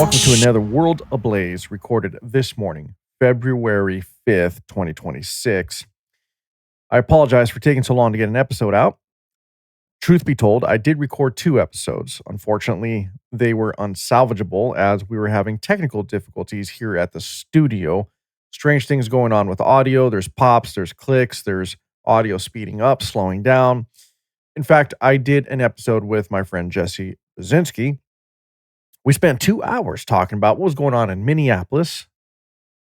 welcome to another World Ablaze recorded this morning, February 5th, 2026. I apologize for taking so long to get an episode out. Truth be told, I did record 2 episodes. Unfortunately, they were unsalvageable as we were having technical difficulties here at the studio. Strange things going on with audio. There's pops, there's clicks, there's audio speeding up, slowing down. In fact, I did an episode with my friend Jesse Brzezinski. We spent 2 hours talking about what was going on in Minneapolis.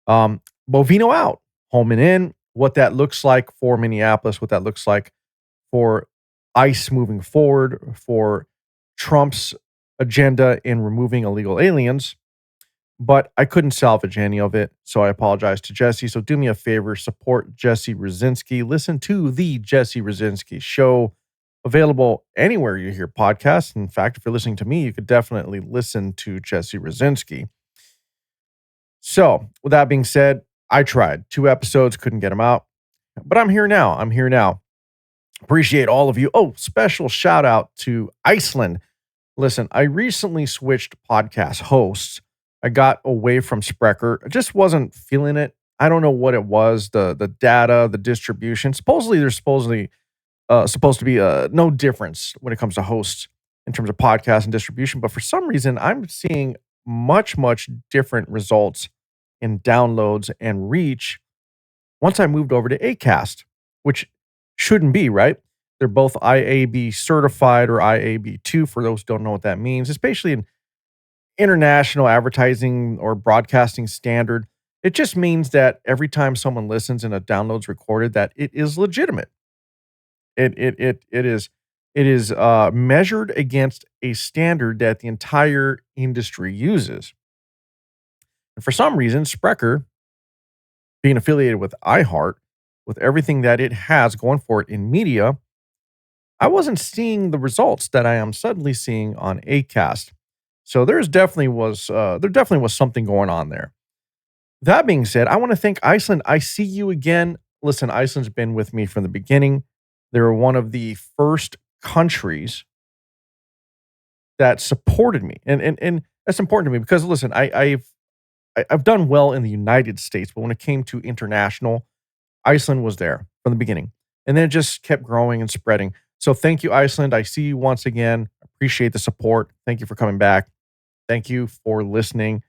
Bovino out, Homan in, what that looks like for Minneapolis, what that looks like for ICE moving forward, for Trump's agenda in removing illegal aliens. But I couldn't salvage any of it, so I apologize to Jesse. So do me a favor, support Jesse Brzezinski. Listen to the Jesse Brzezinski Show. Available anywhere you hear podcasts. In fact, if you're listening to me, you could definitely listen to Jesse Brzezinski. So, with that being said, I tried 2 episodes, couldn't get them out, but I'm here now. Appreciate all of you. Oh, special shout out to Iceland. Listen, I recently switched podcast hosts. I got away from Sprecher. I just wasn't feeling it. I don't know what it was, the data, the distribution. Supposedly, there's supposed to be no difference when it comes to hosts in terms of podcast and distribution. But for some reason, I'm seeing much different results in downloads and reach once I moved over to Acast, which shouldn't be, right? They're both IAB certified or IAB2 for those who don't know what that means. It's basically an international advertising or broadcasting standard. It just means that every time someone listens and a download's recorded, that it is legitimate. It is measured against a standard that the entire industry uses. And for some reason, Sprecher, being affiliated with iHeart, with everything that it has going for it in media, I wasn't seeing the results that I am suddenly seeing on Acast. So there definitely was something going on there. That being said, I want to thank Iceland. I see you again. Listen, Iceland's been with me from the beginning. They were one of the first countries that supported me. And that's important to me because, listen, I've done well in the United States, but when it came to international, Iceland was there from the beginning. And then it just kept growing and spreading. So thank you, Iceland. I see you once again. Appreciate the support. Thank you for coming back. Thank you for listening.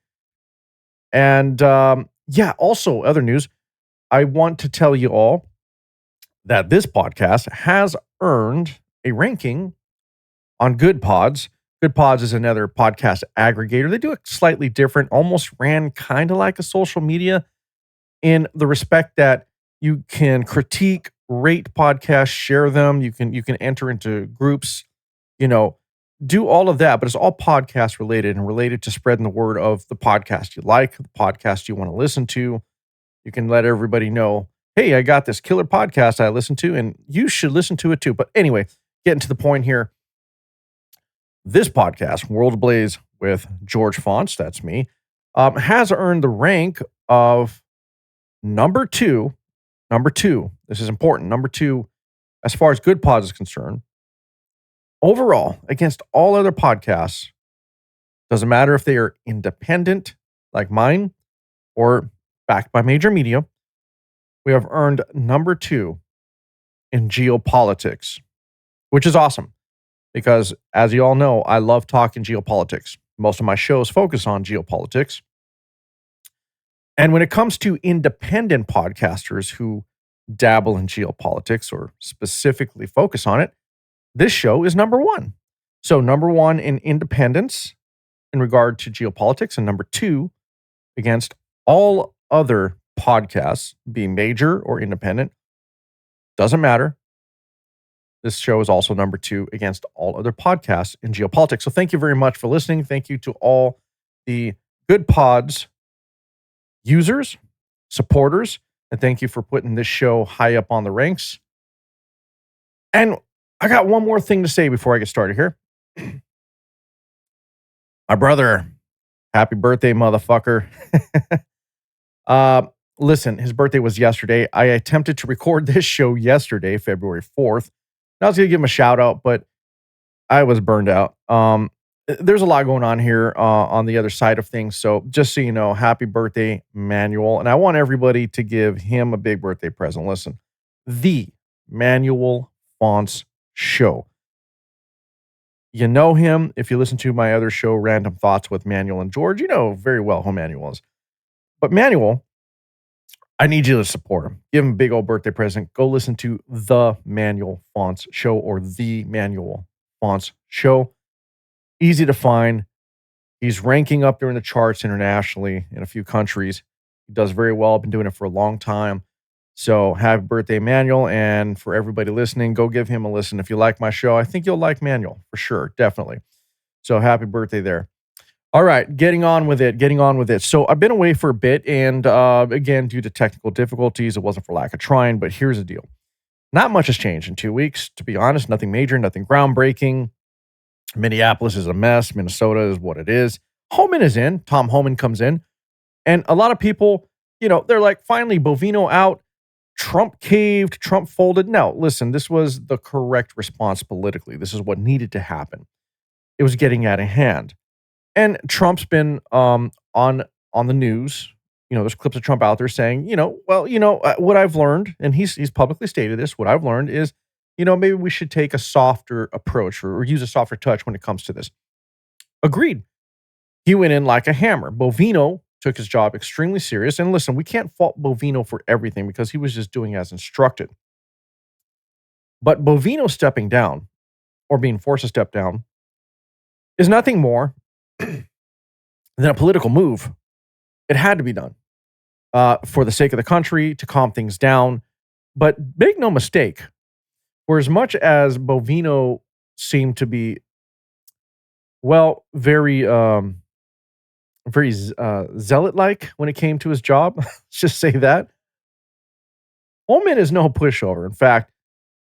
And also other news. I want to tell you all that this podcast has earned a ranking on Good Pods. Good Pods is another podcast aggregator. They do it slightly different, almost ran kind of like a social media in the respect that you can critique, rate podcasts, share them. You can enter into groups, do all of that, but it's all podcast related and related to spreading the word of the podcast you like, the podcast you want to listen to. You can let everybody know, hey, I got this killer podcast I listen to, and you should listen to it too. But anyway, getting to the point here. This podcast, World Ablaze with George Fonts, that's me, has earned the rank of number two. This is important. Number 2, as far as Good Pods is concerned, overall, against all other podcasts, doesn't matter if they are independent like mine or backed by major media, we have earned number 2 in geopolitics, which is awesome because, as you all know, I love talking geopolitics. Most of my shows focus on geopolitics. And when it comes to independent podcasters who dabble in geopolitics or specifically focus on it, this show is number 1. So number 1 in independence in regard to geopolitics, and number 2 against all other podcasts, be major or independent, doesn't matter. This show is also number 2 against all other podcasts in geopolitics. So thank you very much for listening. Thank you to all the Good Pods users, supporters, and thank you for putting this show high up on the ranks. And I got one more thing to say before I get started here. My brother, happy birthday, motherfucker. Listen, his birthday was yesterday. I attempted to record this show yesterday, February 4th. I was going to give him a shout out, but I was burned out. There's a lot going on here on the other side of things. So just so you know, happy birthday, Manuel. And I want everybody to give him a big birthday present. Listen, the Manuel Fonts Show. You know him. If you listen to my other show, Random Thoughts with Manuel and George, you know very well who Manuel is. But Manuel, I need you to support him. Give him a big old birthday present. Go listen to the Manuel Fonts Show or the Manuel Fonts Show. Easy to find. He's ranking up there in the charts internationally in a few countries. He does very well. I've been doing it for a long time. So happy birthday, Manuel. And for everybody listening, go give him a listen. If you like my show, I think you'll like Manuel for sure. Definitely. So happy birthday there. All right, getting on with it. So I've been away for a bit, and again, due to technical difficulties, it wasn't for lack of trying, but here's the deal. Not much has changed in 2 weeks, to be honest. Nothing major, nothing groundbreaking. Minneapolis is a mess. Minnesota is what it is. Homan is in. Tom Homan comes in. And a lot of people, they're like, finally, Bovino out. Trump caved. Trump folded. No, listen, this was the correct response politically. This is what needed to happen. It was getting out of hand. And Trump's been on the news. There's clips of Trump out there saying, what I've learned, and he's publicly stated this, what I've learned is, maybe we should take a softer approach or use a softer touch when it comes to this. Agreed. He went in like a hammer. Bovino took his job extremely serious. And listen, we can't fault Bovino for everything because he was just doing as instructed. But Bovino stepping down or being forced to step down is nothing more than a political move. It had to be done for the sake of the country, to calm things down. But make no mistake, for as much as Bovino seemed to be, very zealot-like when it came to his job, let's just say that, Homan is no pushover. In fact,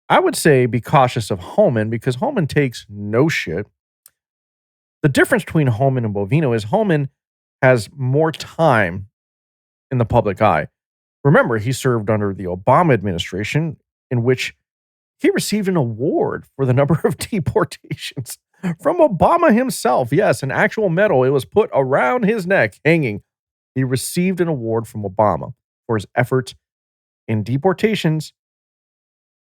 I would say be cautious of Homan because Homan takes no shit. The difference between Homan and Bovino is Homan has more time in the public eye. Remember, he served under the Obama administration, in which he received an award for the number of deportations from Obama himself. Yes, an actual medal. It was put around his neck, hanging. He received an award from Obama for his efforts in deportations,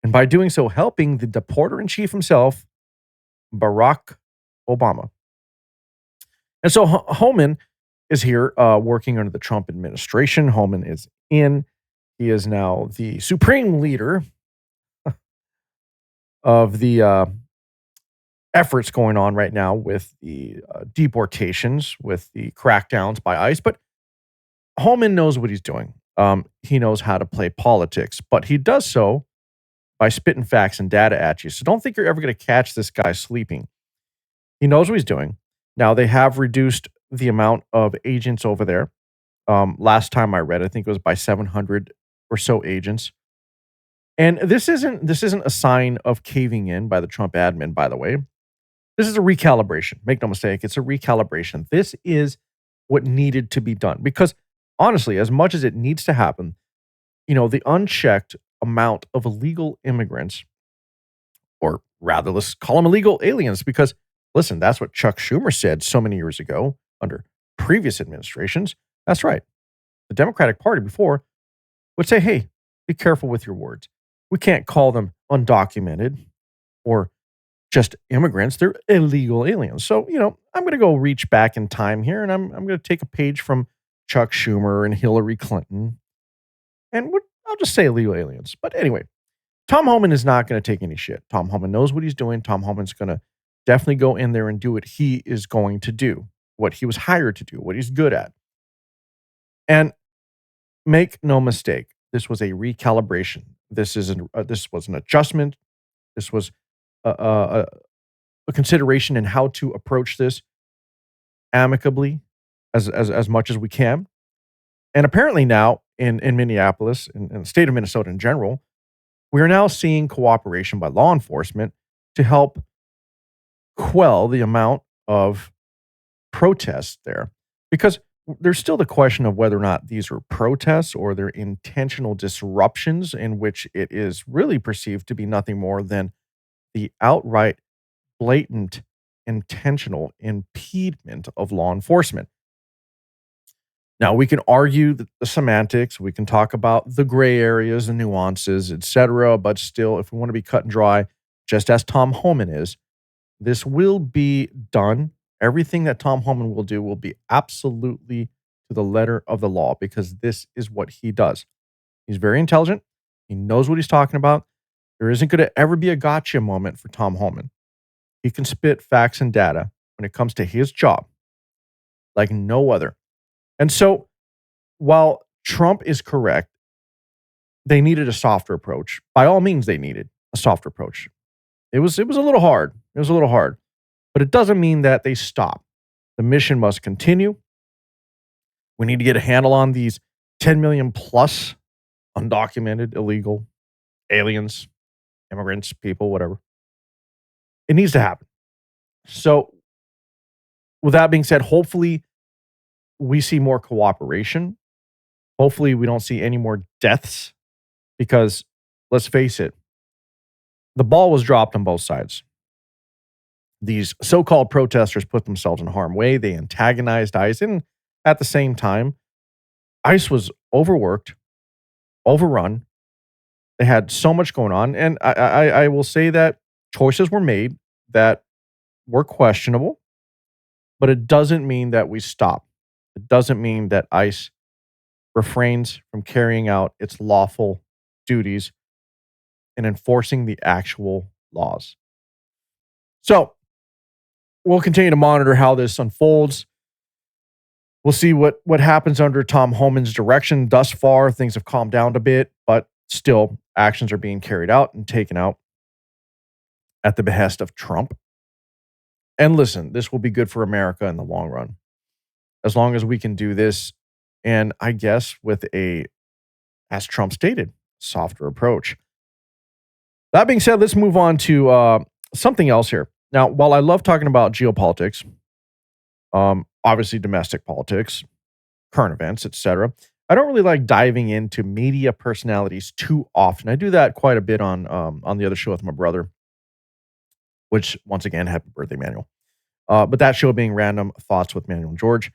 and by doing so, helping the deporter-in-chief himself, Barack Obama. And so Homan is here working under the Trump administration. Homan is in. He is now the supreme leader of the efforts going on right now with the deportations, with the crackdowns by ICE. But Homan knows what he's doing. He knows how to play politics, but he does so by spitting facts and data at you. So don't think you're ever going to catch this guy sleeping. He knows what he's doing. Now, they have reduced the amount of agents over there. Last time I read, I think it was by 700 or so agents. And this isn't a sign of caving in by the Trump admin, by the way. This is a recalibration. Make no mistake, it's a recalibration. This is what needed to be done. Because honestly, as much as it needs to happen, the unchecked amount of illegal immigrants, or rather, let's call them illegal aliens, because listen, that's what Chuck Schumer said so many years ago under previous administrations. That's right. The Democratic Party before would say, hey, be careful with your words. We can't call them undocumented or just immigrants. They're illegal aliens. So, I'm going to go reach back in time here, and I'm going to take a page from Chuck Schumer and Hillary Clinton, and I'll just say illegal aliens. But anyway, Tom Homan is not going to take any shit. Tom Homan knows what he's doing. Tom Homan's going to definitely go in there and do what he is going to do, what he was hired to do, what he's good at. And make no mistake, this was a recalibration. This was an adjustment. This was a consideration in how to approach this amicably as much as we can. And apparently now in Minneapolis, in the state of Minnesota in general, we are now seeing cooperation by law enforcement to help quell the amount of protests there. Because there's still the question of whether or not these are protests or they're intentional disruptions in which it is really perceived to be nothing more than the outright blatant intentional impediment of law enforcement. Now, we can argue the semantics, we can talk about the gray areas, the nuances, etc. But still, if we want to be cut and dry, just as Tom Homan is, this will be done. Everything that Tom Homan will do will be absolutely to the letter of the law because this is what he does. He's very intelligent. He knows what he's talking about. There isn't going to ever be a gotcha moment for Tom Homan. He can spit facts and data when it comes to his job like no other. And so while Trump is correct, they needed a softer approach. By all means, they needed a softer approach. It was a little hard. It was a little hard. But it doesn't mean that they stop. The mission must continue. We need to get a handle on these 10 million plus undocumented, illegal aliens, immigrants, people, whatever. It needs to happen. So, with that being said, hopefully we see more cooperation. Hopefully we don't see any more deaths because let's face it, the ball was dropped on both sides. These so-called protesters put themselves in harm's way. They antagonized ICE. And at the same time, ICE was overworked, overrun. They had so much going on. And I will say that choices were made that were questionable, but it doesn't mean that we stop. It doesn't mean that ICE refrains from carrying out its lawful duties and enforcing the actual laws. So we'll continue to monitor how this unfolds. We'll see what happens under Tom Homan's direction. Thus far, things have calmed down a bit, but still, actions are being carried out and taken out at the behest of Trump. And listen, this will be good for America in the long run. As long as we can do this, and I guess with a, as Trump stated, softer approach. That being said, let's move on to something else here. Now, while I love talking about geopolitics, obviously domestic politics, current events, etc., I don't really like diving into media personalities too often. I do that quite a bit on the other show with my brother, which, once again, happy birthday, Manuel. But that show being Random Thoughts with Manuel and George.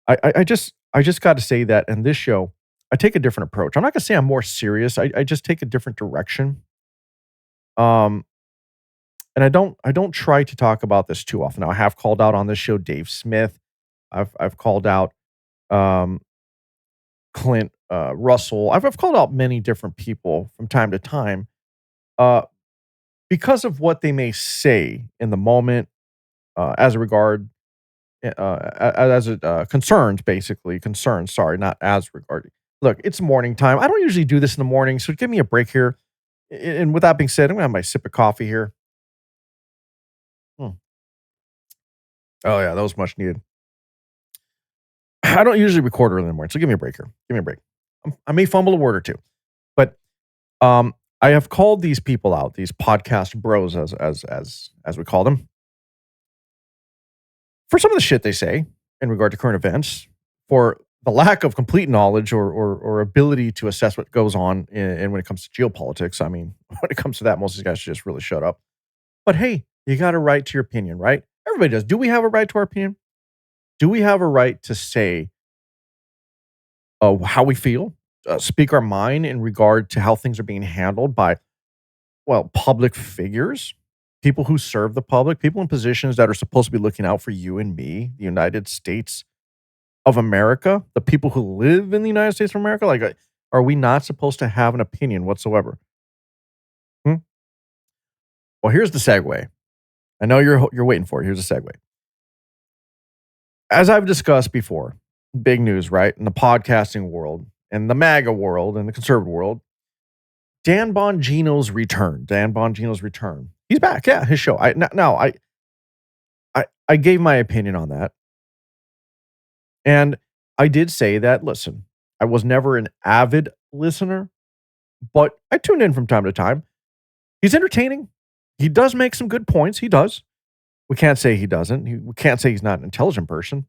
I just got to say that in this show, I take a different approach. I'm not going to say I'm more serious. I just take a different direction. And I don't try to talk about this too often. Now, I have called out on this show Dave Smith. I've called out Clint Russell. I've called out many different people from time to time because of what they may say in the moment as a regard as it concerns, basically concerns. Sorry, not as regarding. Look, it's morning time. I don't usually do this in the morning, so give me a break here. And with that being said, I'm gonna have my sip of coffee here. Oh yeah, that was much needed. I don't usually record early in the morning, so give me a break here. Give me a break. I may fumble a word or two, but I have called these people out, these podcast bros, as we call them, for some of the shit they say in regard to current events, for the lack of complete knowledge or ability to assess what goes on in when it comes to geopolitics. I mean, when it comes to that, most of these guys should just really shut up. But hey, you got a right to your opinion, right? Everybody does. Do we have a right to our opinion? Do we have a right to say how we feel, speak our mind in regard to how things are being handled by, well, public figures, people who serve the public, people in positions that are supposed to be looking out for you and me, the United States of America, the people who live in the United States of America? Like, are we not supposed to have an opinion whatsoever? Well, here's the segue. I know you're waiting for it. Here's the segue. As I've discussed before, big news, right? In the podcasting world, and the MAGA world, and the conservative world, Dan Bongino's return. Dan Bongino's return. He's back. Yeah, his show. I gave my opinion on that. And I did say that, listen, I was never an avid listener, but I tune in from time to time. He's entertaining. He does make some good points. He does. We can't say he doesn't. We can't say he's not an intelligent person.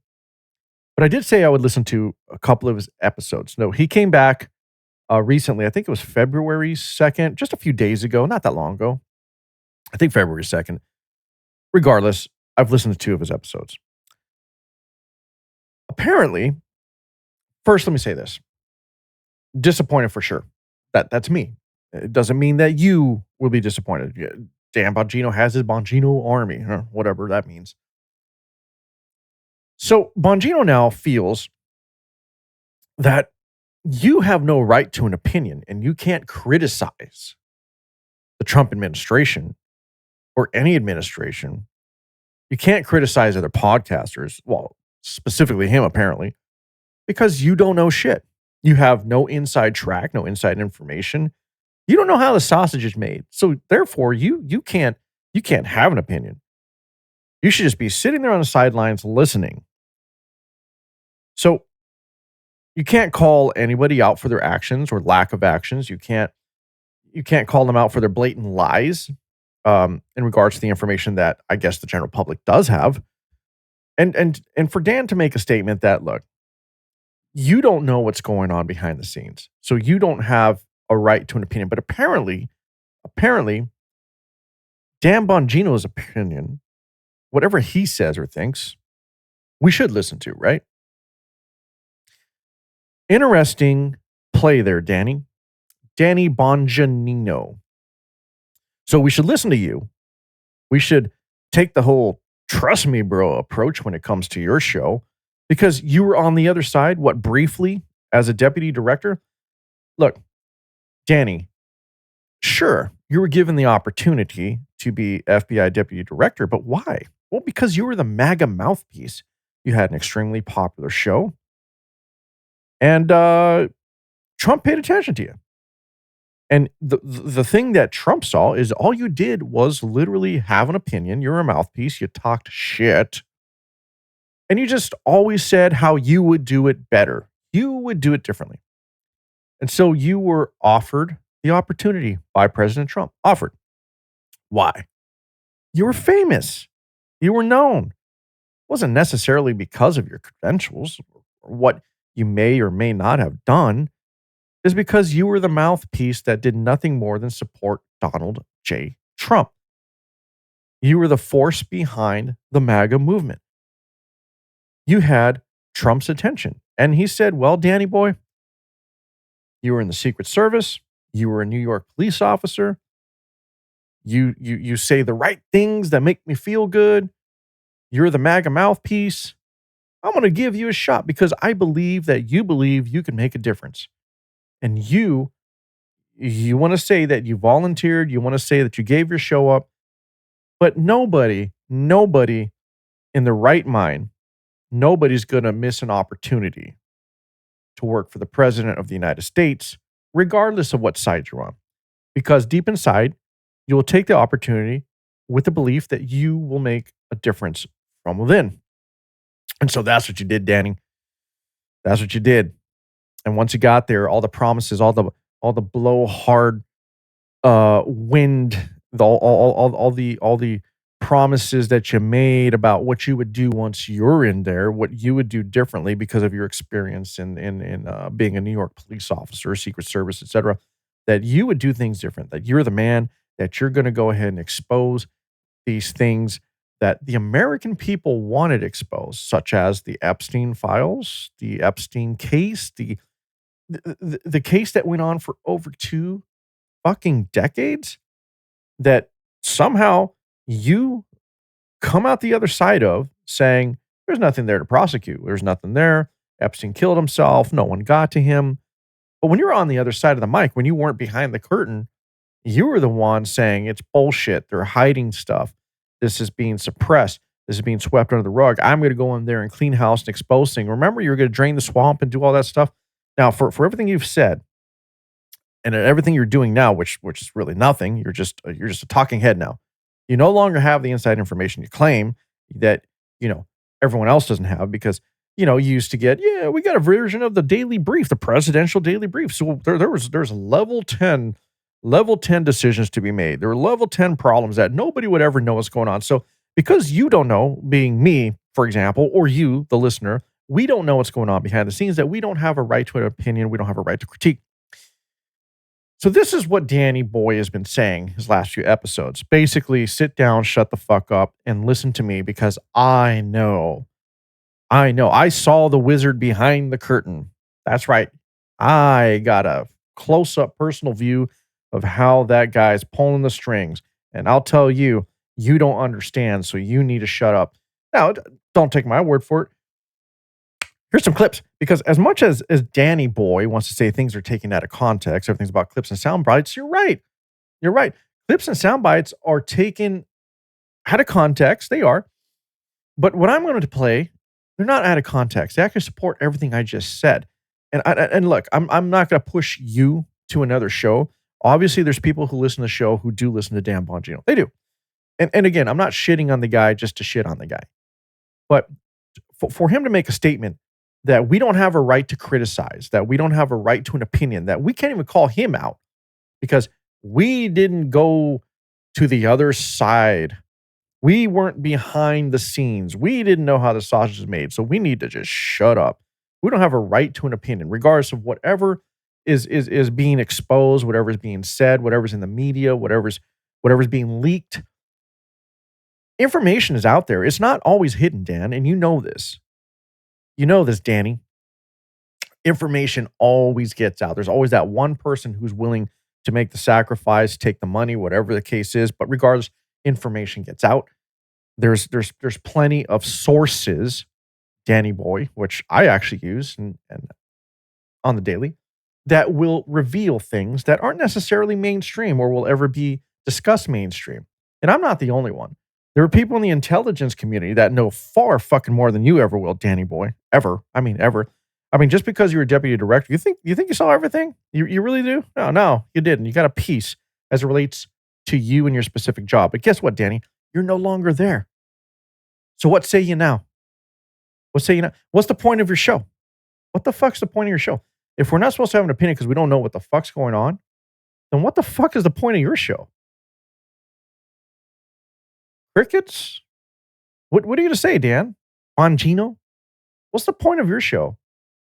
But I did say I would listen to a couple of his episodes. No, he came back recently. I think it was February 2nd, just a few days ago, not that long ago. I think February 2nd. Regardless, I've listened to 2 of his episodes. Apparently, first, let me say this. Disappointed for sure. That's me. It doesn't mean that you will be disappointed. Yeah, Dan Bongino has his Bongino army, whatever that means. So Bongino now feels that you have no right to an opinion and you can't criticize the Trump administration or any administration. You can't criticize other podcasters, well, specifically him apparently, because you don't know shit. You have no inside track, no inside information. You don't know how the sausage is made. So therefore, you can't have an opinion. You should just be sitting there on the sidelines listening. So you can't call anybody out for their actions or lack of actions. You can't call them out for their blatant lies in regards to the information that I guess the general public does have. And for Dan to make a statement that, look, you don't know what's going on behind the scenes. So you don't have a right to an opinion. But apparently, Dan Bongino's opinion, whatever he says or thinks, we should listen to, right? Interesting play there, Danny. Danny Bongino. So we should listen to you. We should take the whole trust me, bro approach when it comes to your show, because you were on the other side, briefly as a deputy director. Look, Danny, sure, you were given the opportunity to be FBI deputy director, but why? Well, because you were the MAGA mouthpiece. You had an extremely popular show, and Trump paid attention to you. And the thing that Trump saw is all you did was literally have an opinion. You're a mouthpiece. You talked shit. And you just always said how you would do it better. You would do it differently. And so you were offered the opportunity by President Trump. Offered. Why? You were famous. You were known. It wasn't necessarily because of your credentials or what you may or may not have done. Is because you were the mouthpiece that did nothing more than support Donald J. Trump. You were the force behind the MAGA movement. You had Trump's attention. And he said, well, Danny boy, you were in the Secret Service. You were a New York police officer. You say the right things that make me feel good. You're the MAGA mouthpiece. I'm going to give you a shot because I believe that you believe you can make a difference. And you want to say that you volunteered, you want to say that you gave your show up, but nobody in the right mind, nobody's going to miss an opportunity to work for the president of the United States, regardless of what side you're on. Because deep inside, you will take the opportunity with the belief that you will make a difference from within. And so that's what you did, Danny. That's what you did. And once you got there, all the promises, all the blowhard wind, all the promises that you made about what you would do once you're in there, what you would do differently because of your experience in being a New York police officer, Secret Service, etc., that you would do things different, that you're the man, that you're going to go ahead and expose these things that the American people wanted exposed, such as the Epstein files, the Epstein case, the case that went on for over 2 fucking decades, that somehow you come out the other side of saying there's nothing there to prosecute. There's nothing there. Epstein killed himself. No one got to him. But when you're on the other side of the mic, when you weren't behind the curtain, you were the one saying it's bullshit. They're hiding stuff. This is being suppressed. This is being swept under the rug. I'm going to go in there and clean house and expose things. Remember, you were going to drain the swamp and do all that stuff. Now, for everything you've said and everything you're doing now, which is really nothing, you're just a talking head now. You no longer have the inside information you claim that everyone else doesn't have because you used to get we got a version of the daily brief, the presidential daily brief. So there's level 10 decisions to be made. There are level 10 problems that nobody would ever know what's going on. So because you don't know, being me, for example, or you, the listener, we don't know what's going on behind the scenes, that we don't have a right to an opinion. We don't have a right to critique. So this is what Danny Boy has been saying his last few episodes. Basically, sit down, shut the fuck up, and listen to me because I know. I saw the wizard behind the curtain. That's right. I got a close-up personal view of how that guy's pulling the strings. And I'll tell you, you don't understand, so you need to shut up. Now, don't take my word for it. Here's some clips, because as much as Danny Boy wants to say things are taken out of context, everything's about clips and sound bites, you're right. You're right. Clips and sound bites are taken out of context. They are. But what I'm going to play, they're not out of context. They actually support everything I just said. And look, I'm not going to push you to another show. Obviously, there's people who listen to the show who do listen to Dan Bongino. They do. And again, I'm not shitting on the guy just to shit on the guy. But for him to make a statement that we don't have a right to criticize, that we don't have a right to an opinion, that we can't even call him out because we didn't go to the other side. We weren't behind the scenes. We didn't know how the sausage is made. So we need to just shut up. We don't have a right to an opinion, regardless of whatever is being exposed, whatever is being said, whatever's in the media, whatever's being leaked. Information is out there. It's not always hidden, Dan, and you know this. You know this, Danny. Information always gets out. There's always that one person who's willing to make the sacrifice, take the money, whatever the case is. But regardless, information gets out. There's plenty of sources, Danny Boy, which I actually use and on the daily, that will reveal things that aren't necessarily mainstream or will ever be discussed mainstream. And I'm not the only one. There are people in the intelligence community that know far fucking more than you ever will, Danny Boy. Ever. I mean, just because you're a deputy director, you think you saw everything? You really do? No, you didn't. You got a piece as it relates to you and your specific job. But guess what, Danny? You're no longer there. So what say you now? What's the point of your show? What the fuck's the point of your show? If we're not supposed to have an opinion because we don't know what the fuck's going on, then what the fuck is the point of your show? Crickets? What are you going to say, Dan? Bongino? What's the point of your show?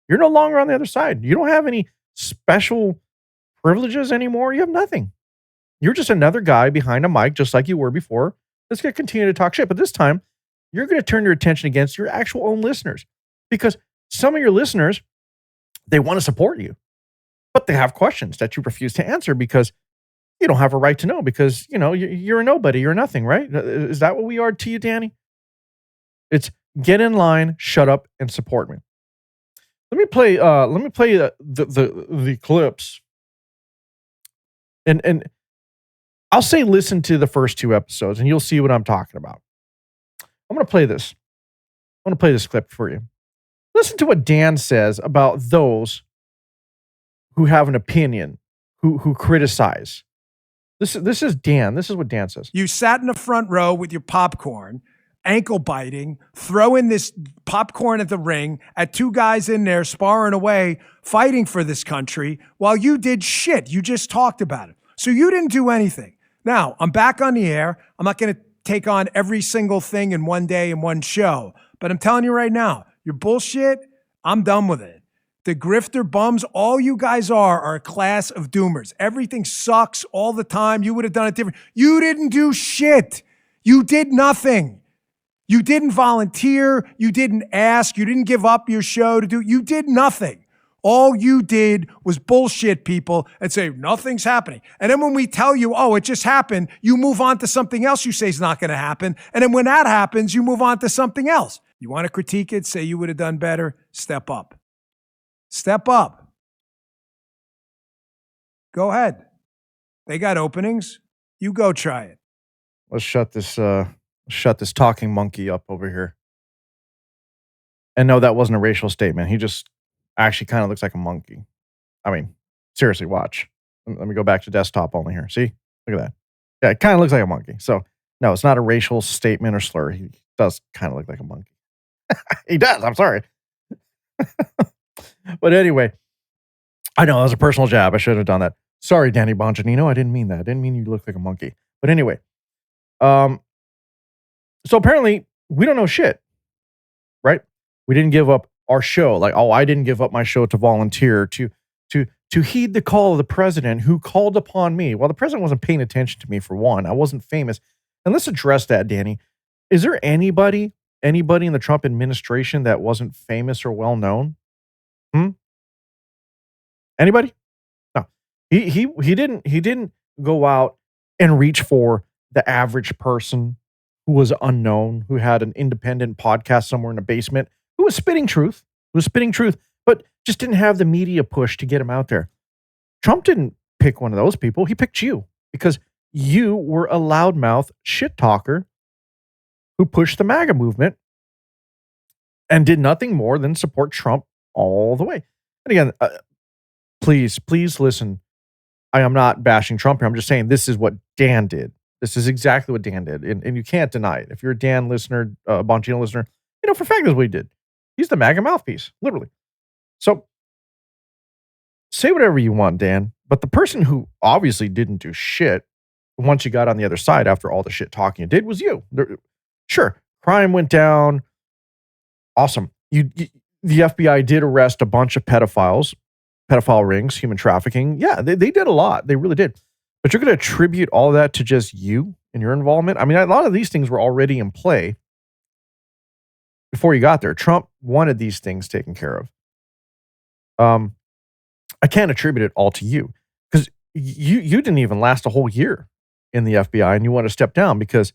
You're no longer on the other side. You don't have any special privileges anymore. You have nothing. You're just another guy behind a mic, just like you were before. Let's going to continue to talk shit. But this time, you're going to turn your attention against your actual own listeners. Because some of your listeners, they want to support you. But they have questions that you refuse to answer because you don't have a right to know because, you're a nobody. You're nothing, right? Is that what we are to you, Danny? It's get in line, shut up, and support me. Let me play the clips. And I'll say listen to the first two episodes and you'll see what I'm talking about. I'm going to play this. I'm going to play this clip for you. Listen to what Dan says about those who have an opinion, who criticize. This is Dan. This is what Dan says. You sat in the front row with your popcorn, ankle biting, throwing this popcorn at the ring at two guys in there sparring away, fighting for this country while you did shit. You just talked about it. So you didn't do anything. Now, I'm back on the air. I'm not going to take on every single thing in one day in one show. But I'm telling you right now, your bullshit, I'm done with it. The grifter bums, all you guys are a class of doomers. Everything sucks all the time. You would have done it different. You didn't do shit. You did nothing. You didn't volunteer. You didn't ask. You didn't give up your show to do. You did nothing. All you did was bullshit people and say, nothing's happening. And then when we tell you, oh, it just happened, you move on to something else you say is not going to happen. And then when that happens, you move on to something else. You want to critique it, say you would have done better, step up. Step up. Go ahead. They got openings. You go try it. Let's shut this talking monkey up over here. And no, that wasn't a racial statement. He just actually kind of looks like a monkey. I mean, seriously, watch. Let me go back to desktop only here. See? Look at that. Yeah, it kind of looks like a monkey. So, no, it's not a racial statement or slur. He does kind of look like a monkey. He does. I'm sorry. But anyway, I know that was a personal jab. I should have done that. Sorry, Danny Bongino. I didn't mean that. I didn't mean you look like a monkey. But anyway, so apparently we don't know shit, right? We didn't give up our show. Like, oh, I didn't give up my show to volunteer, to to heed the call of the president who called upon me. Well, the president wasn't paying attention to me for one. I wasn't famous. And let's address that, Danny. Is there anybody in the Trump administration that wasn't famous or well known? Anybody? No. He didn't go out and reach for the average person who was unknown, who had an independent podcast somewhere in a basement, who was spitting truth, but just didn't have the media push to get him out there. Trump didn't pick one of those people. He picked you because you were a loudmouth shit talker who pushed the MAGA movement and did nothing more than support Trump all the way. And again, please listen. I am not bashing Trump here. I'm just saying this is what Dan did. This is exactly what Dan did. And you can't deny it. If you're a Dan listener, Bongino listener, for a fact that's what he did. He's the MAGA mouthpiece, literally. So say whatever you want, Dan. But the person who obviously didn't do shit once you got on the other side after all the shit talking you did was you. Sure, crime went down. Awesome. The FBI did arrest a bunch of pedophiles, pedophile rings, human trafficking. Yeah, they did a lot. They really did. But you're going to attribute all of that to just you and your involvement? I mean, a lot of these things were already in play before you got there. Trump wanted these things taken care of. I can't attribute it all to you because you didn't even last a whole year in the FBI and you want to step down because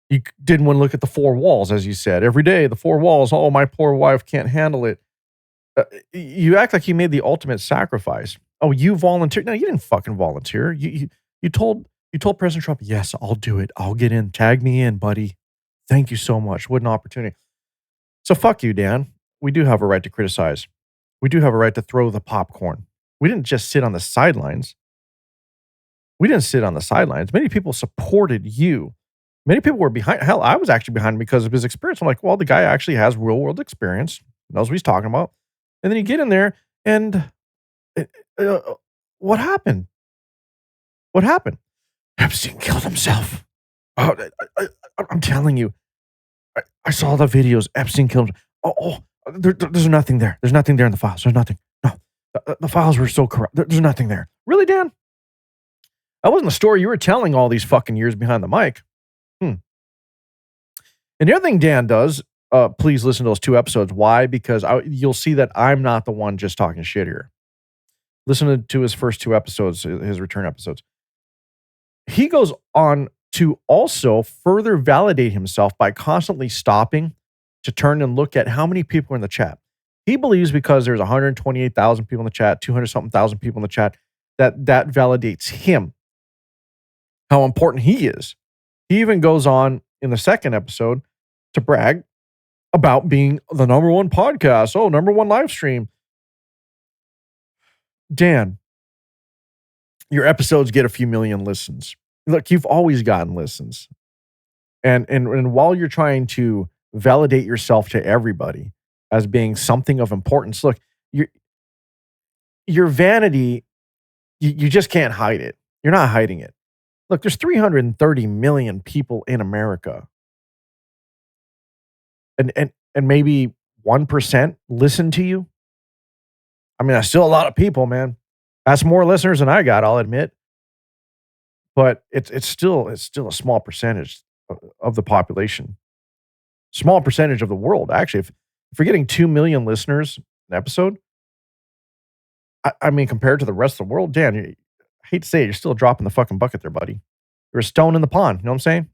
you didn't want to look at the four walls, as you said. Every day, the four walls, oh, my poor wife can't handle it. You act like you made the ultimate sacrifice. Oh, you volunteered. No, you didn't fucking volunteer. You told President Trump, yes, I'll do it. I'll get in. Tag me in, buddy. Thank you so much. What an opportunity. So fuck you, Dan. We do have a right to criticize. We do have a right to throw the popcorn. We didn't just sit on the sidelines. Many people supported you. Many people were behind. Hell, I was actually behind him because of his experience. I'm like, well, the guy actually has real world experience, knows what he's talking about. And then you get in there and what happened? What happened? Epstein killed himself. Oh, I'm telling you, I saw the videos. Epstein killed him. There's nothing there. There's nothing there in the files. There's nothing. No, the files were so corrupt. There's nothing there. Really, Dan? That wasn't the story you were telling all these fucking years behind the mic. And the other thing Dan does, please listen to those 2 episodes. Why? Because you'll see that I'm not the one just talking shit here. Listen to his first 2 episodes, his return episodes. He goes on to also further validate himself by constantly stopping to turn and look at how many people are in the chat. He believes because there's 128,000 people in the chat, 200-something thousand people in the chat, that validates him, how important he is. He even goes on in the second episode to brag about being the #1 podcast. Oh, #1 live stream. Dan, your episodes get a few million listens. Look, you've always gotten listens. And while you're trying to validate yourself to everybody as being something of importance, look, your vanity, you just can't hide it. You're not hiding it. Look, there's 330 million people in America. And maybe 1% listen to you. I mean, that's still a lot of people, man. That's more listeners than I got, I'll admit. But it's still a small percentage of the population. Small percentage of the world, actually. If you're getting 2 million listeners an episode, I mean, compared to the rest of the world, Dan, I hate to say it, you're still dropping the fucking bucket there, buddy. You're a stone in the pond, you know what I'm saying?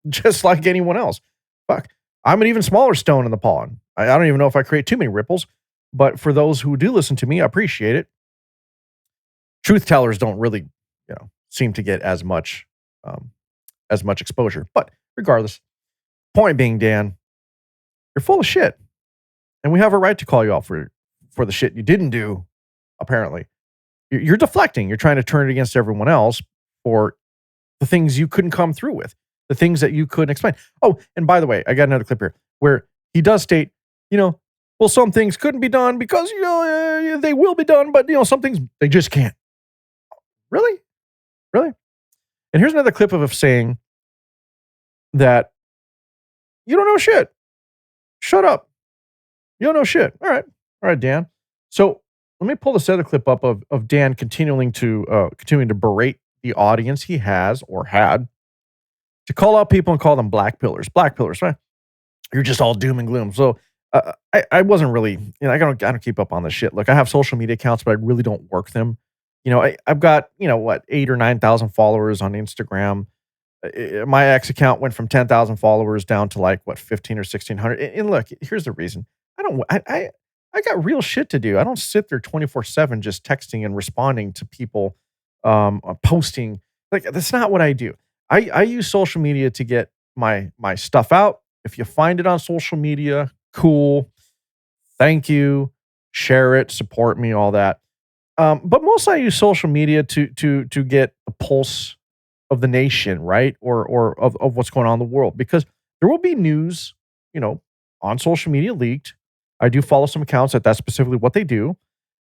Just like anyone else. Fuck. I'm an even smaller stone in the pond. I don't even know if I create too many ripples, but for those who do listen to me, I appreciate it. Truth tellers don't really, seem to get as much exposure. But regardless, point being, Dan, you're full of shit. And we have a right to call you out for the shit you didn't do, apparently. You're deflecting. You're trying to turn it against everyone else for the things you couldn't come through with, the things that you couldn't explain. Oh, and by the way, I got another clip here where he does state, well, some things couldn't be done because, they will be done, but, some things, they just can't. Really? Really? And here's another clip of him saying that you don't know shit. Shut up. You don't know shit. All right, Dan. So let me pull this other clip up of Dan continuing to berate the audience he has or had to call out people and call them black pillars. Black pillars, right? You're just all doom and gloom. So I wasn't really, I don't keep up on this shit. Look, I have social media accounts, but I really don't work them. I've got, 8 or 9,000 followers on Instagram. My ex account went from 10,000 followers down to like 15 or 1,600. And look, here's the reason. I got real shit to do. I don't sit there 24/7 just texting and responding to people, posting. Like, that's not what I do. I use social media to get my stuff out. If you find it on social media, cool. Thank you. Share it, support me, all that. But mostly I use social media to get the pulse of the nation, right? Or of what's going on in the world. Because there will be news, on social media leaked. I do follow some accounts that's specifically what they do.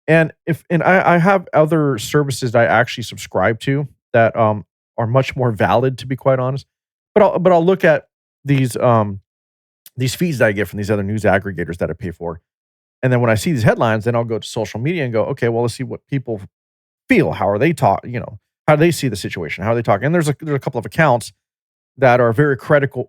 And I have other services that I actually subscribe to that are much more valid, to be quite honest. But I'll look at these feeds that I get from these other news aggregators that I pay for. And then when I see these headlines, then I'll go to social media and go, okay, well, let's see what people feel. How are they how do they see the situation? How are they talking? And there's a couple of accounts that are very critical,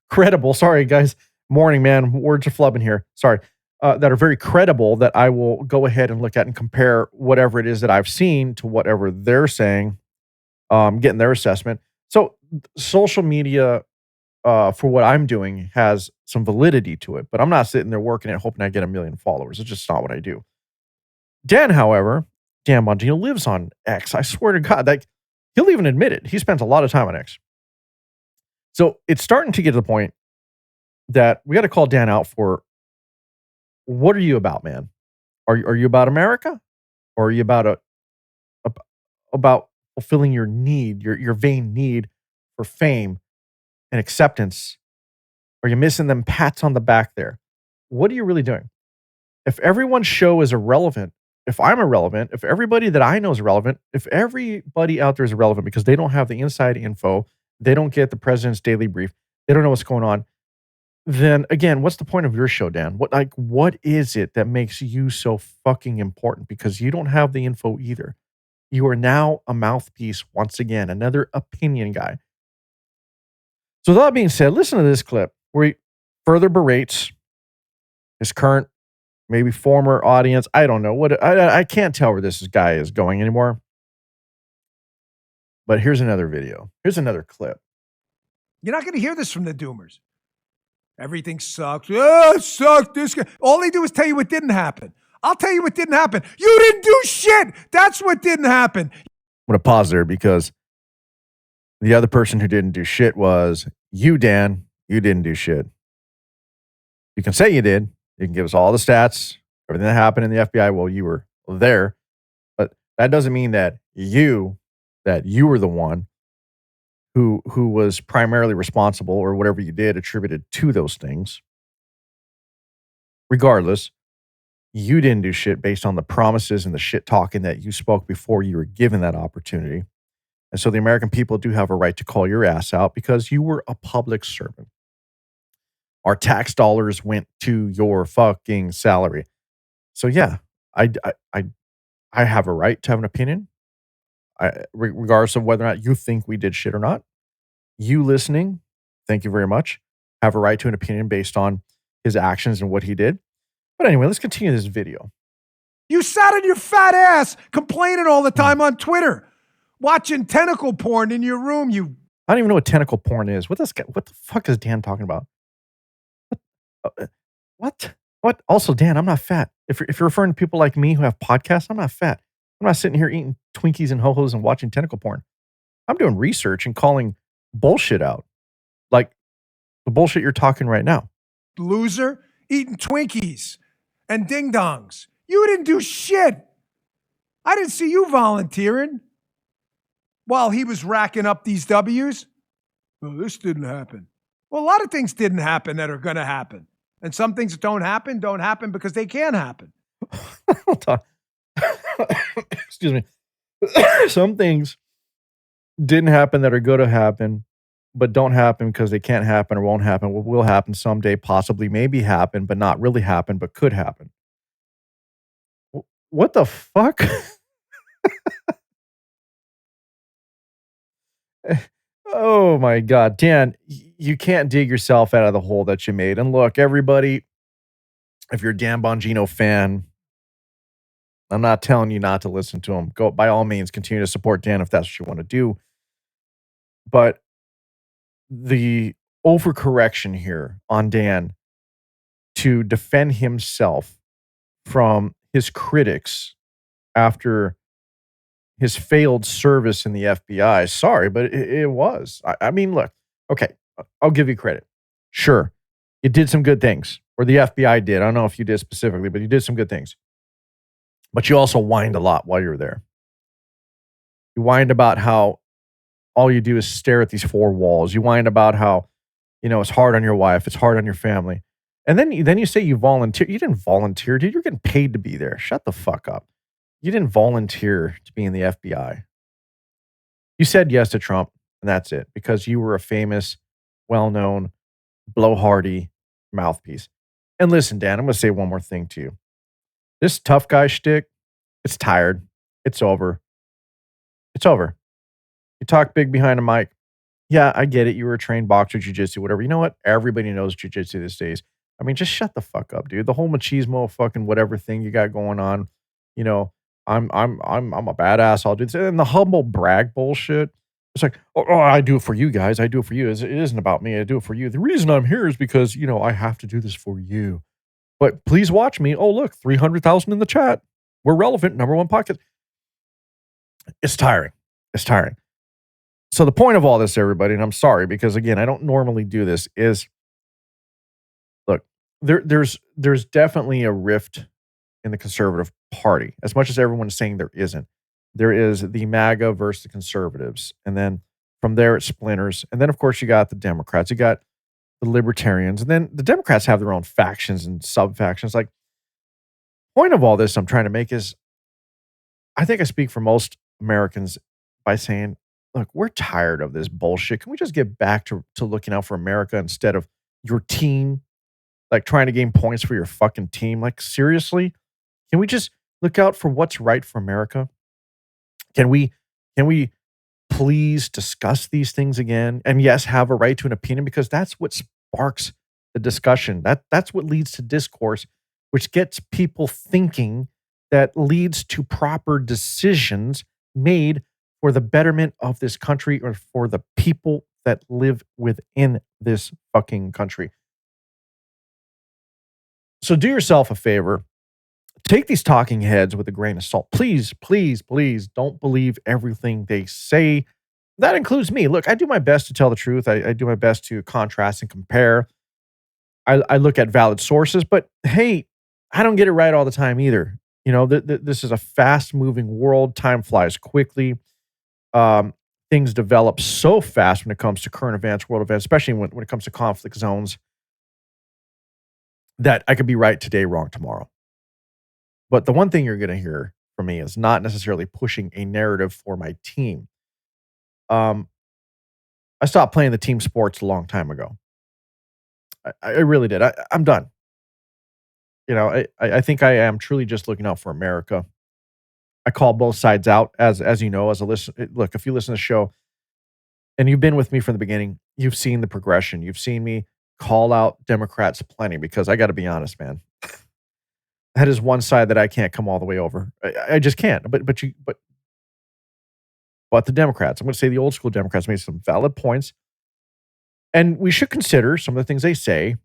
credible. Sorry, guys. Morning, man. Words are flubbing here. Sorry. That are very credible that I will go ahead and look at and compare whatever it is that I've seen to whatever they're saying, getting their assessment. So social media, for what I'm doing, has some validity to it, but I'm not sitting there working it hoping I get 1 million followers. It's just not what I do. Dan, however, Dan Bongino lives on X. I swear to God, like, he'll even admit it. He spends a lot of time on X. So it's starting to get to the point that we got to call Dan out for, what are you about, man? Are you about America, or are you about about fulfilling your need, your vain need for fame and acceptance? Are you missing them pats on the back there? What are you really doing? If everyone's show is irrelevant, if I'm irrelevant, if everybody that I know is irrelevant, if everybody out there is irrelevant because they don't have the inside info, they don't get the president's daily brief, they don't know what's going on, then again, what's the point of your show, Dan? What is it that makes you so fucking important? Because you don't have the info either. You are now a mouthpiece once again, another opinion guy. So with that being said, listen to this clip where he further berates his current, maybe former audience. I don't know what I can't tell where this guy is going anymore. But here's another video. Here's another clip. You're not going to hear this from the doomers. Everything sucks. Oh, it sucked. This guy. All they do is tell you what didn't happen. I'll tell you what didn't happen. You didn't do shit. That's what didn't happen. I'm going to pause there because the other person who didn't do shit was you, Dan. You didn't do shit. You can say you did. You can give us all the stats, everything that happened in the FBI while you were there. But that doesn't mean that you were the one who was primarily responsible, or whatever you did attributed to those things. Regardless, you didn't do shit based on the promises and the shit talking that you spoke before you were given that opportunity. And so the American people do have a right to call your ass out because you were a public servant. Our tax dollars went to your fucking salary. So yeah, I have a right to have an opinion. Regardless of whether or not you think we did shit or not. You listening, thank you very much, have a right to an opinion based on his actions and what he did. But anyway, let's continue this video. You sat on your fat ass complaining all the time on Twitter, watching tentacle porn in your room. I don't even know what tentacle porn is. What the fuck is Dan talking about? What? Also, Dan, I'm not fat. If you're referring to people like me who have podcasts, I'm not fat. I'm not sitting here eating Twinkies and Ho-Hos and watching tentacle porn. I'm doing research and calling bullshit out. Like the bullshit you're talking right now. Loser, eating Twinkies and ding-dongs. You didn't do shit. I didn't see you volunteering while he was racking up these W's. Well, this didn't happen. Well, a lot of things didn't happen that are going to happen. And some things that don't happen because they can happen. Hold on. Excuse me. Some things didn't happen that are going to happen, but don't happen because they can't happen or won't happen. What will happen someday, possibly, maybe happen, but not really happen, but could happen. What the fuck? Oh my God. Dan, you can't dig yourself out of the hole that you made. And look, everybody, if you're a Dan Bongino fan, I'm not telling you not to listen to him. Go by all means, continue to support Dan if that's what you want to do. But the overcorrection here on Dan to defend himself from his critics after his failed service in the FBI. Sorry, but it was. I mean, look, okay, I'll give you credit. Sure, you did some good things, or the FBI did. I don't know if you did specifically, but you did some good things. But you also whined a lot while you were there. You whined about how all you do is stare at these four walls. You whine about how, it's hard on your wife, it's hard on your family. And then you say you volunteer. You didn't volunteer, dude. You're getting paid to be there. Shut the fuck up. You didn't volunteer to be in the FBI. You said yes to Trump, and that's it, because you were a famous, well-known, blowhardy mouthpiece. And listen, Dan, I'm going to say one more thing to you. This tough guy shtick, it's tired. It's over. It's over. You talk big behind a mic. Yeah, I get it. You were a trained boxer, jiu-jitsu, whatever. You know what? Everybody knows jiu-jitsu these days. I mean, just shut the fuck up, dude. The whole machismo fucking whatever thing you got going on. You know, I'm a badass. I'll do this. And the humble brag bullshit. It's like, oh, I do it for you guys. I do it for you. It isn't about me. I do it for you. The reason I'm here is because, I have to do this for you. But please watch me. Oh, look, 300,000 in the chat. We're relevant. #1 podcast. It's tiring. It's tiring. So the point of all this, everybody, and I'm sorry because again, I don't normally do this, is look, there's definitely a rift in the conservative party. As much as everyone is saying there isn't. There is the MAGA versus the conservatives. And then from there it splinters. And then of course you got the Democrats, you got the libertarians, and then the Democrats have their own factions and sub-factions. Like, point of all this I'm trying to make is I think I speak for most Americans by saying, look, we're tired of this bullshit. Can we just get back to looking out for America instead of your team, like trying to gain points for your fucking team? Like, seriously? Can we just look out for what's right for America? Can we please discuss these things again? And yes, have a right to an opinion, because that's what sparks the discussion. That's what leads to discourse, which gets people thinking, that leads to proper decisions made for the betterment of this country or for the people that live within this fucking country. So do yourself a favor. Take these talking heads with a grain of salt. Please, please, please don't believe everything they say. That includes me. Look, I do my best to tell the truth. I do my best to contrast and compare. I look at valid sources, but hey, I don't get it right all the time either. This is a fast-moving world. Time flies quickly. Things develop so fast when it comes to current events, world events, especially when it comes to conflict zones, that I could be right today, wrong tomorrow. But the one thing you're going to hear from me is not necessarily pushing a narrative for my team. I stopped playing the team sports a long time ago. I really did. I'm done. I think I am truly just looking out for America. I call both sides out, as you know, as a listen. Look, if you listen to the show and you've been with me from the beginning, you've seen the progression. You've seen me call out Democrats plenty, because I got to be honest, man. That is one side that I can't come all the way over. I just can't. But the Democrats, I'm going to say the old school Democrats made some valid points, and we should consider some of the things they say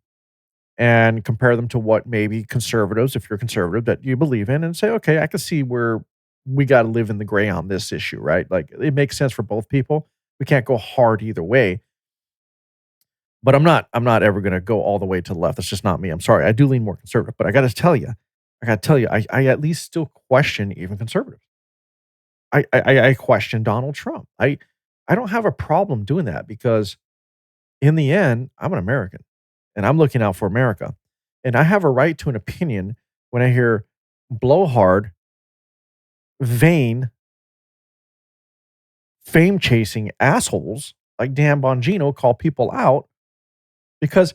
and compare them to what maybe conservatives, if you're a conservative, that you believe in, and say, okay, I can see where we got to live in the gray on this issue, right? Like, it makes sense for both people. We can't go hard either way. But I'm not ever going to go all the way to the left. That's just not me. I'm sorry. I do lean more conservative, but I got to tell you, I at least still question even conservatives. I question Donald Trump. I don't have a problem doing that, because in the end, I'm an American and I'm looking out for America. And I have a right to an opinion when I hear blowhard, vain, fame chasing assholes like Dan Bongino call people out because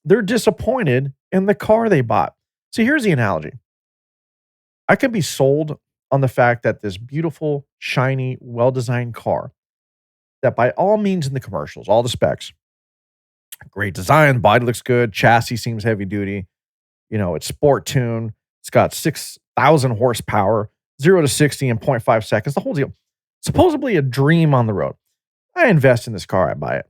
they're disappointed in the car they bought. See, here's the analogy. I could be sold on the fact that this beautiful, shiny, well-designed car that by all means in the commercials, all the specs, great design, body looks good, chassis seems heavy duty, it's sport tune, it's got 6,000 horsepower, 0 to 60 in 0.5 seconds, the whole deal. Supposedly a dream on the road. I invest in this car, I buy it.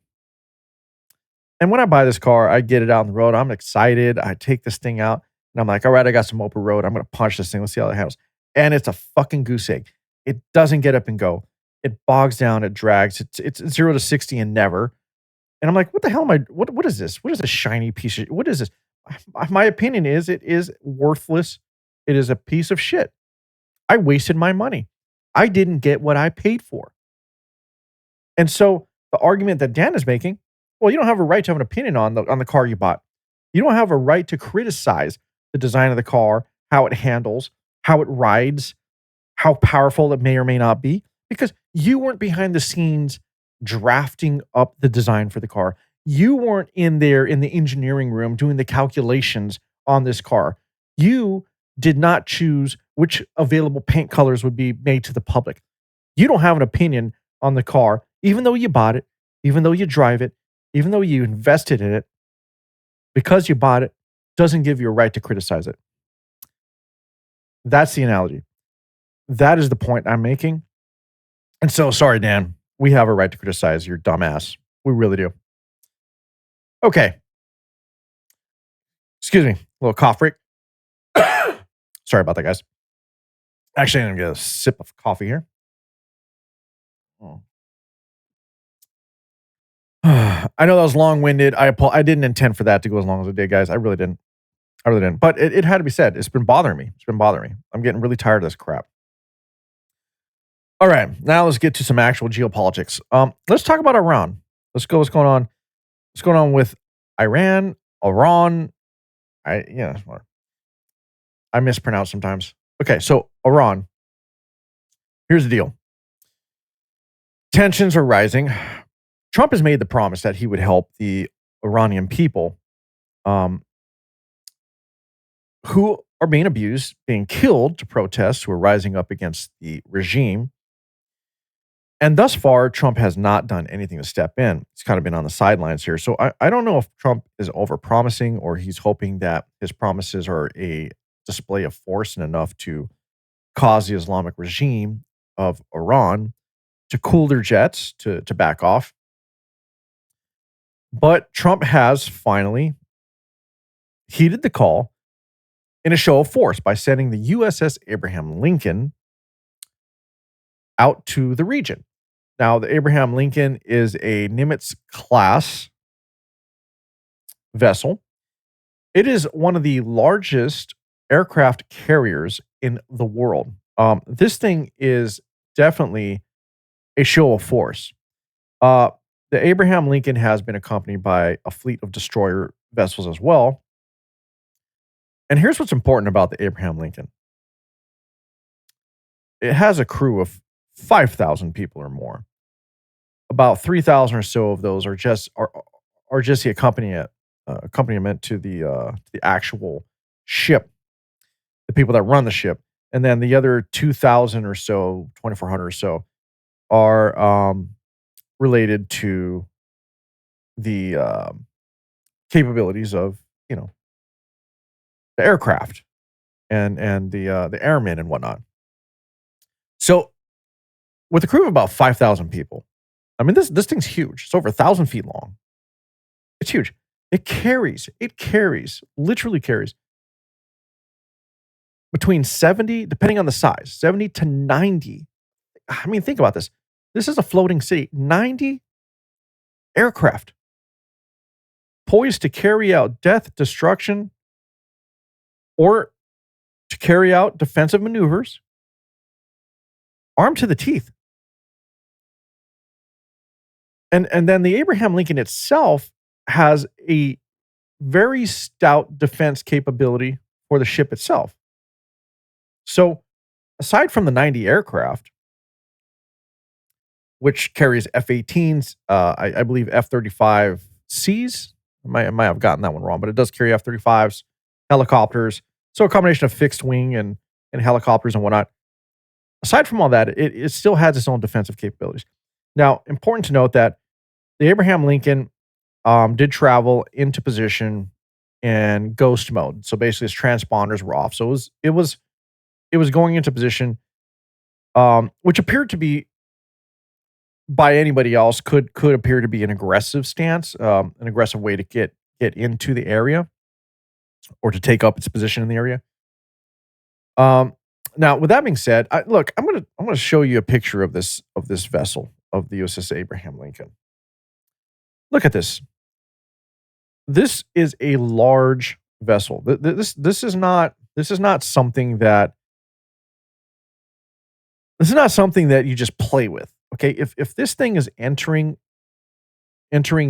And when I buy this car, I get it out on the road. I'm excited. I take this thing out and I'm like, all right, I got some open road. I'm going to punch this thing. Let's see how it handles. And it's a fucking goose egg. It doesn't get up and go. It bogs down. It drags. It's 0 to 60 and never. And I'm like, what the hell am I? What is this? What is a shiny piece of? What is this? My opinion is it is worthless. It is a piece of shit. I wasted my money. I didn't get what I paid for. And so the argument that Dan is making, well, you don't have a right to have an opinion on the car you bought. You don't have a right to criticize the design of the car, how it handles, how it rides, how powerful it may or may not be, because you weren't behind the scenes drafting up the design for the car. You weren't in there in the engineering room doing the calculations on this car. You did not choose which available paint colors would be made to the public. You don't have an opinion on the car, even though you bought it, even though you drive it, even though you invested in it. Because you bought it doesn't give you a right to criticize it. That's the analogy. That is the point I'm making. And so, sorry, Dan, we have a right to criticize your dumbass. We really do. Okay. Excuse me, a little cough break. Sorry about that, guys. Actually, I'm going to get a sip of coffee here. I know that was long-winded. I didn't intend for that to go as long as it did, guys. I really didn't. But it had to be said. It's been bothering me. I'm getting really tired of this crap. All right, now let's get to some actual geopolitics. Let's talk about Iran. Let's go. What's going on? What's going on with Iran? I mispronounce sometimes. Okay, so Iran. Here's the deal. Tensions are rising. Trump has made the promise that he would help the Iranian people who are being abused, being killed to protest, who are rising up against the regime. And thus far, Trump has not done anything to step in. He's kind of been on the sidelines here. So I don't know if Trump is overpromising or he's hoping that his promises are a display of force and enough to cause the Islamic regime of Iran to cool their jets, to back off. But Trump has finally heeded the call in a show of force by sending the USS Abraham Lincoln out to the region. Now, the Abraham Lincoln is a Nimitz-class vessel. It is one of the largest aircraft carriers in the world. This thing is definitely a show of force. The Abraham Lincoln has been accompanied by a fleet of destroyer vessels as well. And here's what's important about the Abraham Lincoln. It has a crew of 5,000 people or more. About 3,000 or so of those are just the accompaniment to the actual ship, the people that run the ship, and then the other 2,000 or so, 2,400 or so, are related to the capabilities of the aircraft and the airmen and whatnot. So, with a crew of about 5,000 people, I mean, this thing's huge. It's over 1,000 feet long. It's huge. It literally carries between 70, depending on the size, 70 to 90. I mean, think about this. This is a floating city. 90 aircraft poised to carry out death, destruction, or to carry out defensive maneuvers, armed to the teeth. And then the Abraham Lincoln itself has a very stout defense capability for the ship itself. So, aside from the 90 aircraft, which carries F-18s, I believe F-35Cs, I might have gotten that one wrong, but it does carry F-35s, helicopters. So, a combination of fixed wing and and helicopters and whatnot. Aside from all that, it still has its own defensive capabilities. Now, important to note that the Abraham Lincoln did travel into position in ghost mode. So basically, its transponders were off. So it was going into position, which appeared to be by anybody else could appear to be an aggressive stance, an aggressive way to get into the area or to take up its position in the area. Um, Now, with that being said, look, I'm gonna show you a picture of this vessel of the USS Abraham Lincoln. Look at this. This is a large vessel. This is not something that you just play with. Okay, if this thing is entering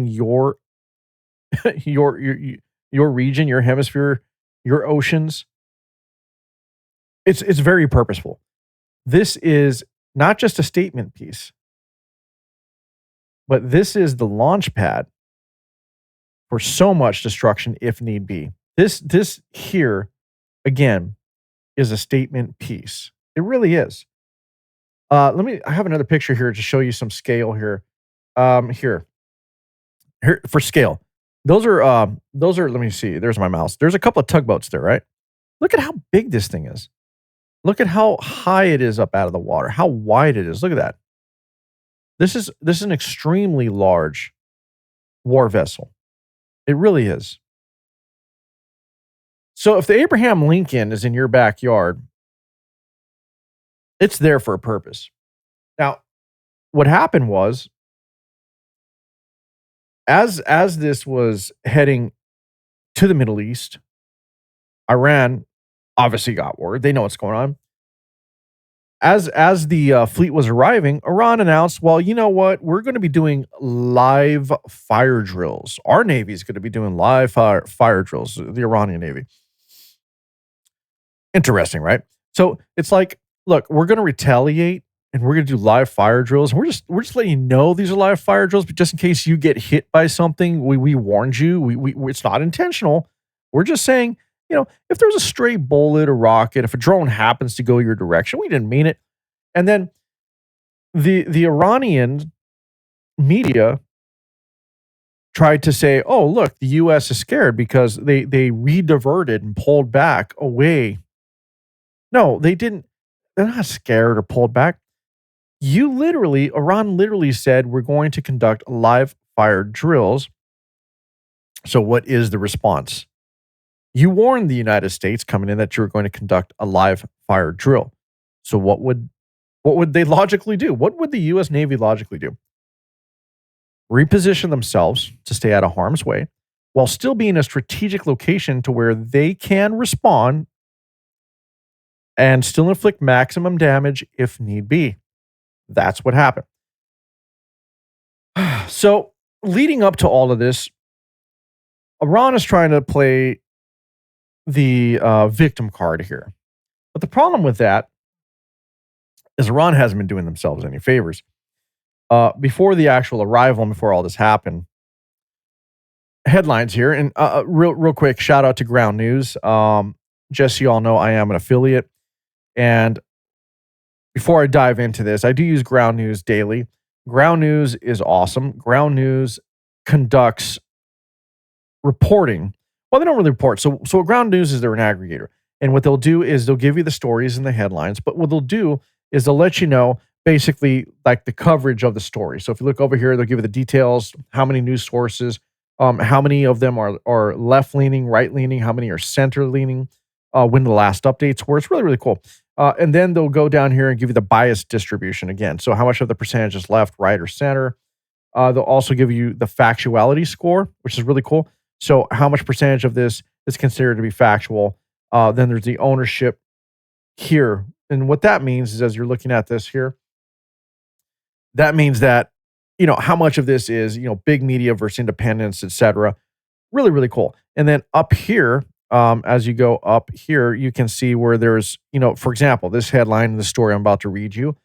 your your region, your hemisphere, your oceans, it's very purposeful. This is not just a statement piece, but this is the launch pad for so much destruction if need be. This here again is a statement piece. It really is. I have another picture here to show you some scale here. Here for scale. Those are let me see. There's my mouse. There's a couple of tugboats there, right? Look at how big this thing is. Look at how high it is up out of the water, how wide it is. Look at that. This is an extremely large war vessel. It really is. So if the Abraham Lincoln is in your backyard, it's there for a purpose. Now, what happened was as this was heading to the Middle East, Iran obviously got word. They know what's going on. As the fleet was arriving, Iran announced, "Well, you know what? We're going to be doing live fire drills. Our Navy is going to be doing live fire drills." The Iranian Navy. Interesting, right? So it's like, look, we're going to retaliate, and we're going to do live fire drills. And we're just letting you know these are live fire drills, but just in case you get hit by something, we warned you. We it's not intentional. We're just saying, if there's a stray bullet or rocket, if a drone happens to go your direction, we didn't mean it. And then the Iranian media tried to say, "Oh, look, the U.S. is scared because they re-diverted and pulled back away." No, they didn't. They're not scared or pulled back. Iran literally said, "We're going to conduct live fire drills." So what is the response? You warned the United States coming in that you were going to conduct a live fire drill. So what would they logically do? What would the U.S. Navy logically do? Reposition themselves to stay out of harm's way while still being a strategic location to where they can respond and still inflict maximum damage if need be. That's what happened. So leading up to all of this, Iran is trying to play the victim card here. But the problem with that is Iran hasn't been doing themselves any favors. Before the actual arrival and before all this happened, headlines here, and real quick, shout out to Ground News. Just so you all know, I am an affiliate. And before I dive into this, I do use Ground News daily. Ground News is awesome. Ground News conducts reporting. Well, they don't really report. So what Ground News is, they're an aggregator. And what they'll do is they'll give you the stories and the headlines. But what they'll do is they'll let you know basically like the coverage of the story. So if you look over here, they'll give you the details, how many news sources, how many of them are left-leaning, right-leaning, how many are center-leaning, when the last updates were. It's really, really cool. And then they'll go down here and give you the bias distribution again. So how much of the percentage is left, right, or center. They'll also give you the factuality score, which is really cool. So how much percentage of this is considered to be factual? Then there's the ownership here. And what that means is, as you're looking at this here, that means that, how much of this is, big media versus independents, etc. Really, really cool. And then up here, as you go up here, you can see where there's, for example, this headline in the story I'm about to read you.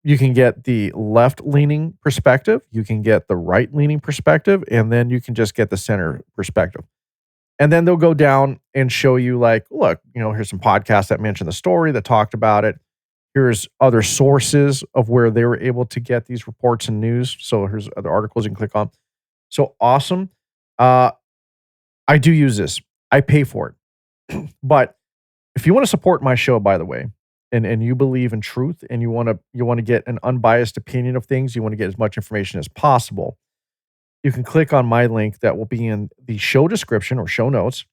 You can get the left-leaning perspective, you can get the right-leaning perspective, and then you can just get the center perspective. And then they'll go down and show you, like, look, here's some podcasts that mentioned the story, that talked about it. Here's other sources of where they were able to get these reports and news. So here's other articles you can click on. So awesome. Uh, I do use this. I pay for it. But if you want to support my show, by the way, and you believe in truth, and you want to get an unbiased opinion of things, you want to get as much information as possible, you can click on my link that will be in the show description or show notes.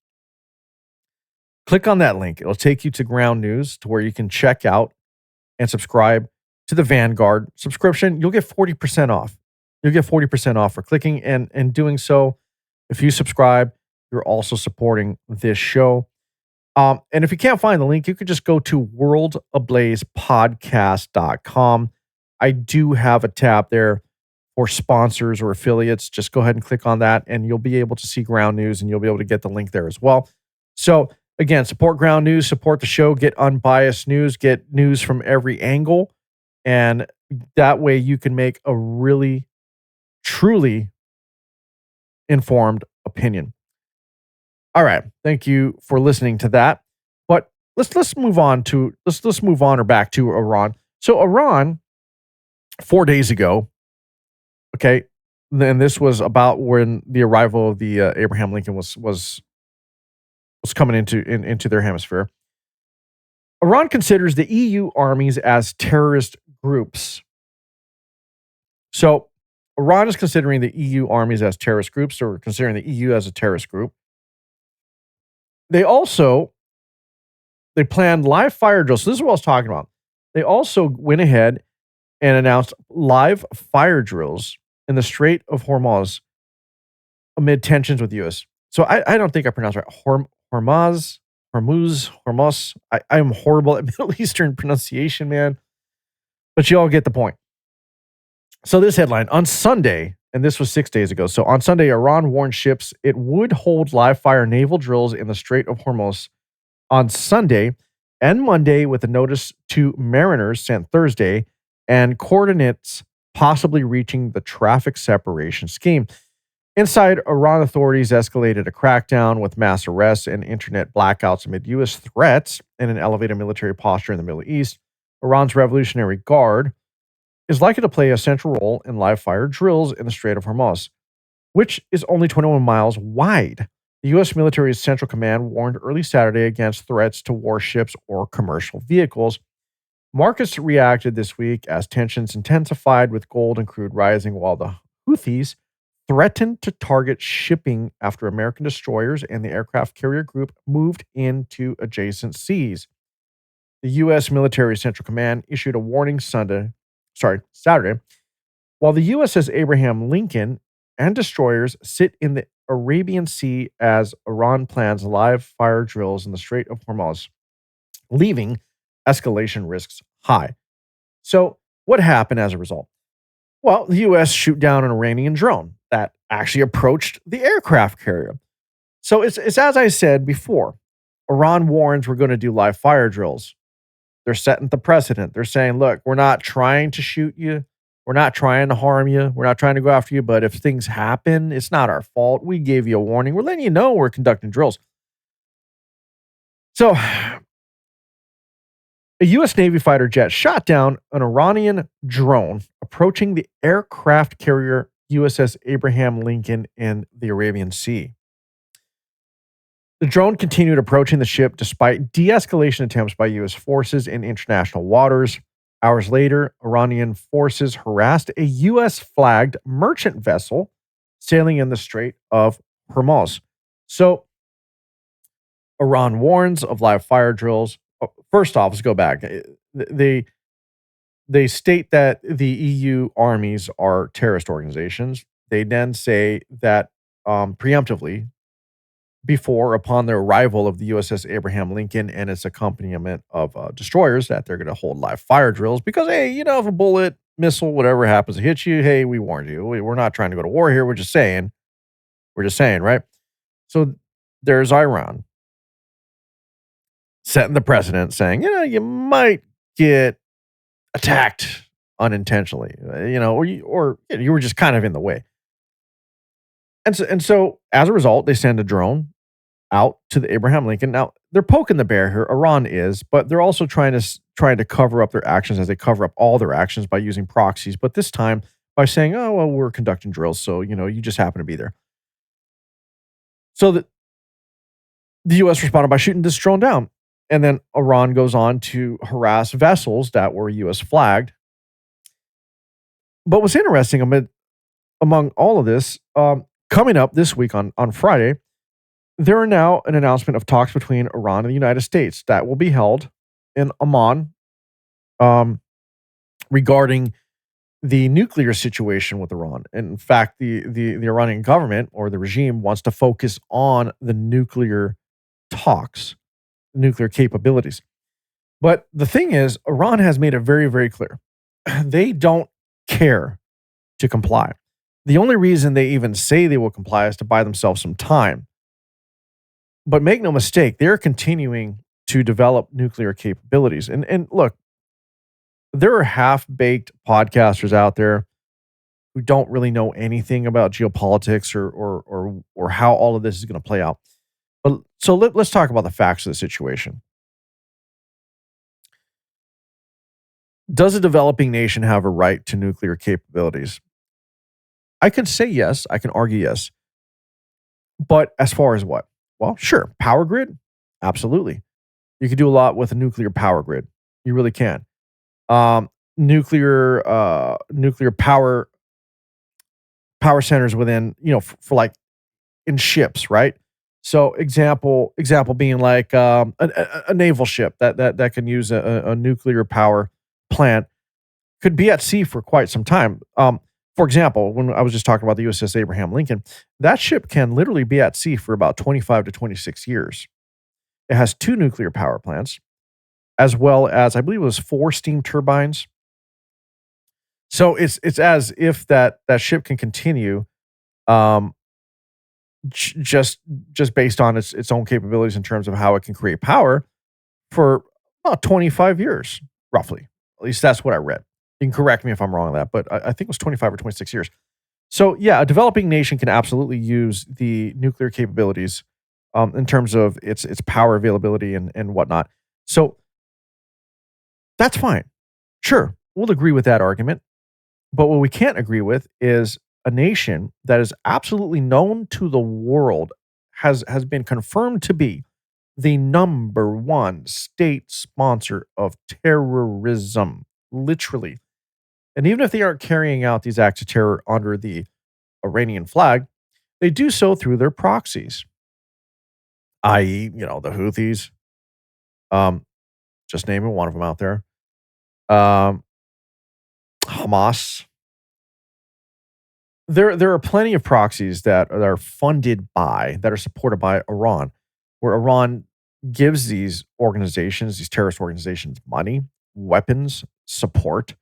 Click on that link. It'll take you to Ground News, to where you can check out and subscribe to the Vanguard subscription. You'll get 40% off. You'll get 40% off for clicking, and doing so. If you subscribe, you're also supporting this show. And if you can't find the link, you could just go to worldablazepodcast.com. I do have a tab there for sponsors or affiliates. Just go ahead and click on that, and you'll be able to see Ground News, and you'll be able to get the link there as well. So again, support Ground News, support the show, get unbiased news, get news from every angle. And that way you can make a really, truly informed opinion. All right. Thank you for listening to that. But let's move on or back to Iran. So Iran, 4 days ago, okay, and this was about when the arrival of the Abraham Lincoln was coming into their hemisphere. Iran considers the EU armies as terrorist groups. So Iran is considering the EU armies as terrorist groups, or considering the EU as a terrorist group. They planned live fire drills. So this is what I was talking about. They also went ahead and announced live fire drills in the Strait of Hormuz amid tensions with the U.S. So I don't think I pronounced it right. Hormuz. I'm horrible at Middle Eastern pronunciation, man. But you all get the point. So this headline, on Sunday, and this was 6 days ago. So on Sunday, Iran warned ships it would hold live fire naval drills in the Strait of Hormuz on Sunday and Monday, with a notice to mariners sent Thursday and coordinates possibly reaching the traffic separation scheme. Inside, Iran authorities escalated a crackdown with mass arrests and internet blackouts amid U.S. threats and an elevated military posture in the Middle East. Iran's Revolutionary Guard is likely to play a central role in live fire drills in the Strait of Hormuz, which is only 21 miles wide. The U.S. military's Central Command warned early Saturday against threats to warships or commercial vehicles. Markets reacted this week as tensions intensified, with gold and crude rising, while the Houthis threatened to target shipping after American destroyers and the aircraft carrier group moved into adjacent seas. The U.S. military Central Command issued a warning Saturday, while the USS Abraham Lincoln and destroyers sit in the Arabian Sea as Iran plans live fire drills in the Strait of Hormuz, leaving escalation risks high. So what happened as a result? Well, the U.S. shoot down an Iranian drone that actually approached the aircraft carrier. So it's as I said before, Iran warns we're going to do live fire drills. They're setting the precedent. They're saying, look, we're not trying to shoot you. We're not trying to harm you. We're not trying to go after you. But if things happen, it's not our fault. We gave you a warning. We're letting you know we're conducting drills. So a U.S. Navy fighter jet shot down an Iranian drone approaching the aircraft carrier USS Abraham Lincoln in the Arabian Sea. The drone continued approaching the ship despite de-escalation attempts by U.S. forces in international waters. Hours later, Iranian forces harassed a U.S.-flagged merchant vessel sailing in the Strait of Hormuz. So, Iran warns of live fire drills. First off, let's go back. They state that the EU armies are terrorist organizations. They then say that preemptively, upon the arrival of the USS Abraham Lincoln and its accompaniment of destroyers, that they're going to hold live fire drills because, hey, if a bullet, missile, whatever happens to hit you, hey, we warned you. We're not trying to go to war here. We're just saying, right? So there's Iran setting the precedent, saying, you might get attacked unintentionally, or you were just kind of in the way. And so as a result, they send a drone out to the Abraham Lincoln. Now, they're poking the bear here. Iran is, but they're also trying to cover up their actions as they cover up all their actions by using proxies. But this time by saying, "Oh well, we're conducting drills, so you just happen to be there." So the U.S. responded by shooting this drone down, and then Iran goes on to harass vessels that were U.S. flagged. But what's interesting among all of this, coming up this week on Friday, there are now an announcement of talks between Iran and the United States that will be held in Amman, regarding the nuclear situation with Iran. And in fact, the Iranian government or the regime wants to focus on the nuclear talks, nuclear capabilities. But the thing is, Iran has made it very, very clear. They don't care to comply. The only reason they even say they will comply is to buy themselves some time. But make no mistake, they're continuing to develop nuclear capabilities. And look, there are half-baked podcasters out there who don't really know anything about geopolitics or how all of this is going to play out. But so let's talk about the facts of the situation. Does a developing nation have a right to nuclear capabilities? I could say yes. I can argue yes. But as far as what? Well, sure. Power grid? Absolutely. You can do a lot with a nuclear power grid. You really can. Nuclear power centers within, for like in ships, right? So example being like a naval ship that can use a nuclear power plant could be at sea for quite some time. For example, when I was just talking about the USS Abraham Lincoln, that ship can literally be at sea for about 25 to 26 years. It has 2 nuclear power plants, as well as I believe it was 4 steam turbines. So it's as if that ship can continue, just based on its own capabilities in terms of how it can create power for about 25 years, roughly. At least that's what I read. You can correct me if I'm wrong on that, but I think it was 25 or 26 years. So yeah, a developing nation can absolutely use the nuclear capabilities in terms of its power availability and whatnot. So that's fine. Sure, we'll agree with that argument. But what we can't agree with is a nation that is absolutely known to the world has been confirmed to be the number 1 state sponsor of terrorism, literally. And even if they aren't carrying out these acts of terror under the Iranian flag, they do so through their proxies, i.e., the Houthis, just naming one of them out there, Hamas. There are plenty of proxies that are funded by, that are supported by Iran, where Iran gives these terrorist organizations, money, weapons, support,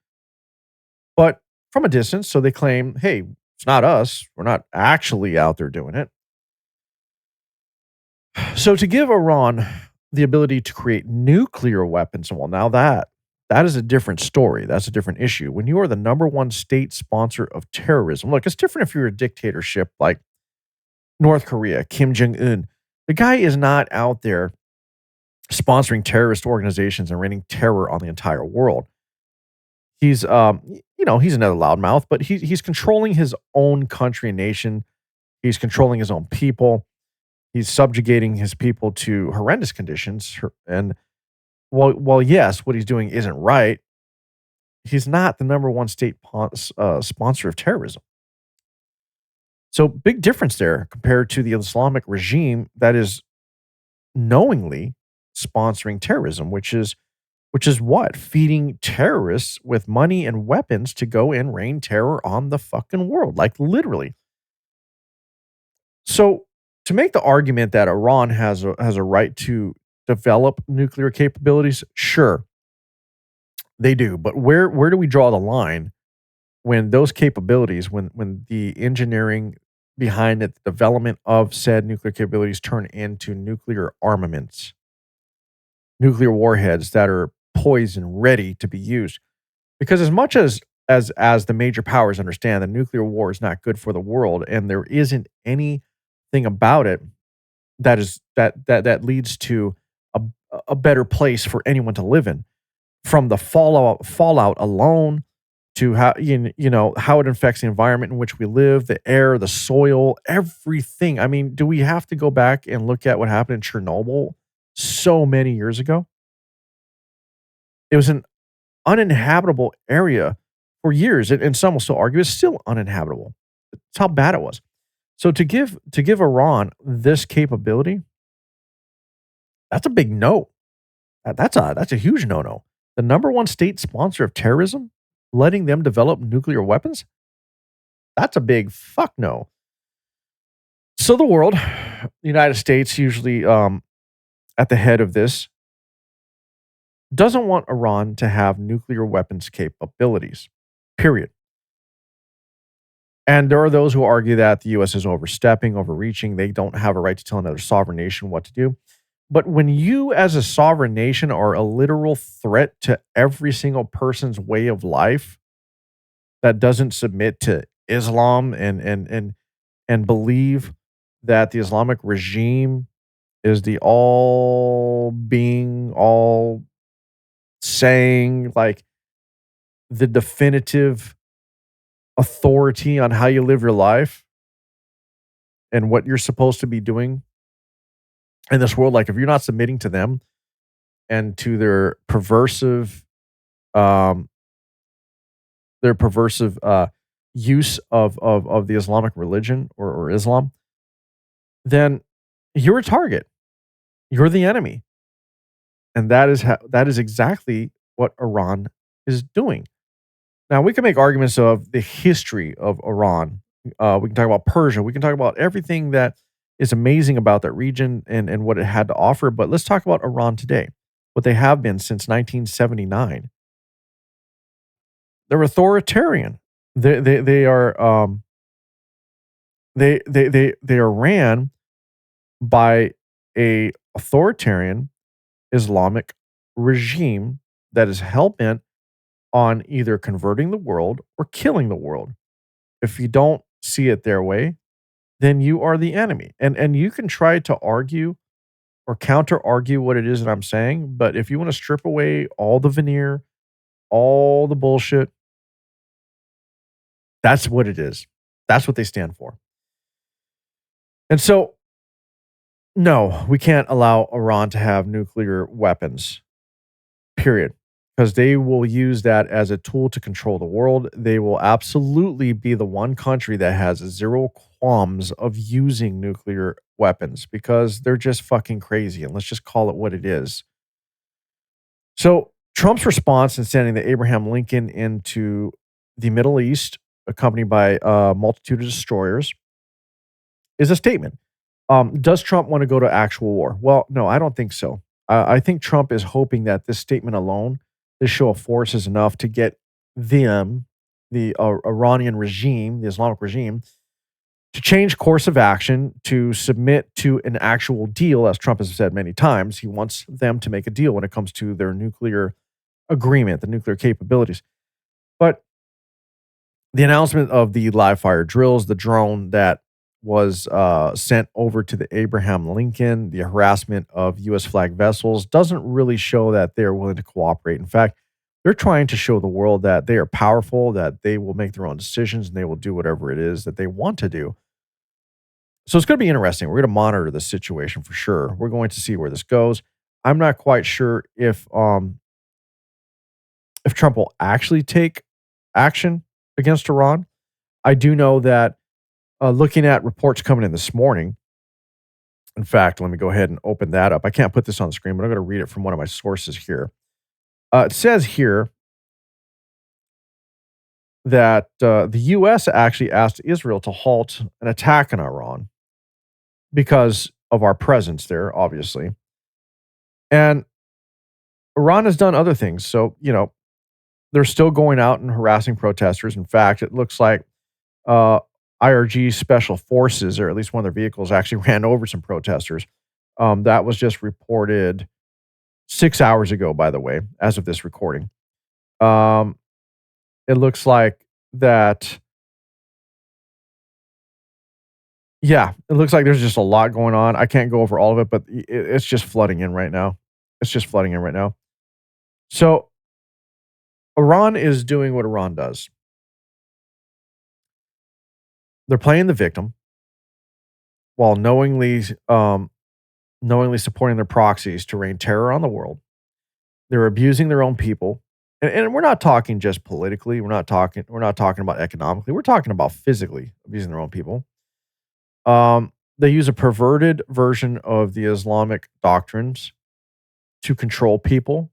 but from a distance. So they claim, hey, it's not us. We're not actually out there doing it. So to give Iran the ability to create nuclear weapons, well, now that is a different story. That's a different issue. When you are the number 1 state sponsor of terrorism, look, it's different if you're a dictatorship like North Korea, Kim Jong-un. The guy is not out there sponsoring terrorist organizations and raining terror on the entire world. He's, he's another loudmouth, but he's controlling his own country and nation. He's controlling his own people. He's subjugating his people to horrendous conditions. And while yes, what he's doing isn't right, he's not the number 1 state sponsor of terrorism. So big difference there compared to the Islamic regime that is knowingly sponsoring terrorism, which is what? Feeding terrorists with money and weapons to go and rain terror on the fucking world, like literally. So to make the argument that Iran has a right to develop nuclear capabilities, sure, they do. But where do we draw the line when those capabilities, when the engineering behind it, the development of said nuclear capabilities turn into nuclear armaments, nuclear warheads that are poised and ready to be used? Because as much as the major powers understand that nuclear war is not good for the world, and there isn't anything about it that leads to a a better place for anyone to live in, from the fallout alone to how how it affects the environment in which we live, the air, the soil, everything. I mean, do we have to go back and look at what happened in Chernobyl so many years ago? It was an uninhabitable area for years, and some will still argue it's still uninhabitable. That's how bad it was. So to give Iran this capability, that's a big no. That's a huge no-no. The number one state sponsor of terrorism, letting them develop nuclear weapons, that's a big fuck no. So the world, the United States, usually at the head of this, doesn't want Iran to have nuclear weapons capabilities. Period. And there are those who argue that the US is overstepping, overreaching. They don't have a right to tell another sovereign nation what to do. But when you, as a sovereign nation, are a literal threat to every single person's way of life that doesn't submit to Islam and believe that the Islamic regime is the all being, all saying, like the definitive authority on how you live your life and what you're supposed to be doing in this world, like if you're not submitting to them and to um their perversive use of the Islamic religion, or Islam, then you're a target. You're the enemy. And that is exactly what Iran is doing. Now, we can make arguments of the history of Iran. We can talk about Persia. We can talk about everything that is amazing about that region and what it had to offer. But let's talk about Iran today, what they have been since 1979. They're authoritarian. They are they are ran by a authoritarian Islamic regime that is hell bent on either converting the world or killing the world. If you don't see it their way, then you are the enemy. And you can try to argue or counter argue what it is that I'm saying, but if you want to strip away all the veneer, all the bullshit, that's what it is. That's what they stand for. And so, no, we can't allow Iran to have nuclear weapons, period. Because they will use that as a tool to control the world. They will absolutely be the one country that has zero qualms of using nuclear weapons because they're just fucking crazy. And let's just call it what it is. So, Trump's response in sending the Abraham Lincoln into the Middle East, accompanied by a multitude of destroyers, is a statement. Does Trump want to go to actual war? Well, no, I don't think so. I think Trump is hoping that this statement alone, this show of force, is enough to get them, the Iranian regime, the Islamic regime, to change course of action, to submit to an actual deal. As Trump has said many times, he wants them to make a deal when it comes to their nuclear agreement, the nuclear capabilities. But the announcement of the live fire drills, the drone that was sent over to the Abraham Lincoln, the harassment of U.S. flag vessels, doesn't really show that they're willing to cooperate. In fact, they're trying to show the world that they are powerful, that they will make their own decisions, and they will do whatever it is that they want to do. So it's going to be interesting. We're going to monitor this situation for sure. We're going to see where this goes. I'm not quite sure if Trump will actually take action against Iran. I do know that looking at reports coming in this morning, in fact, let me go ahead and open that up. I can't put this on the screen, but I'm going to read it from one of my sources here. It says here that the U.S. actually asked Israel to halt an attack on Iran because of our presence there, obviously. And Iran has done other things. So, they're still going out and harassing protesters. In fact, it looks like IRG special forces, or at least one of their vehicles, actually ran over some protesters. That was just reported 6 hours ago, by the way, as of this recording. It looks like that Yeah, it looks like there's just a lot going on. I can't go over all of it, but it's just flooding in right now. It's just flooding in right now. So Iran is doing what Iran does. They're playing the victim while knowingly supporting their proxies to rain terror on the world. They're abusing their own people. And we're not talking just politically. We're not talking about economically. We're talking about physically abusing their own people. They use a perverted version of the Islamic doctrines to control people,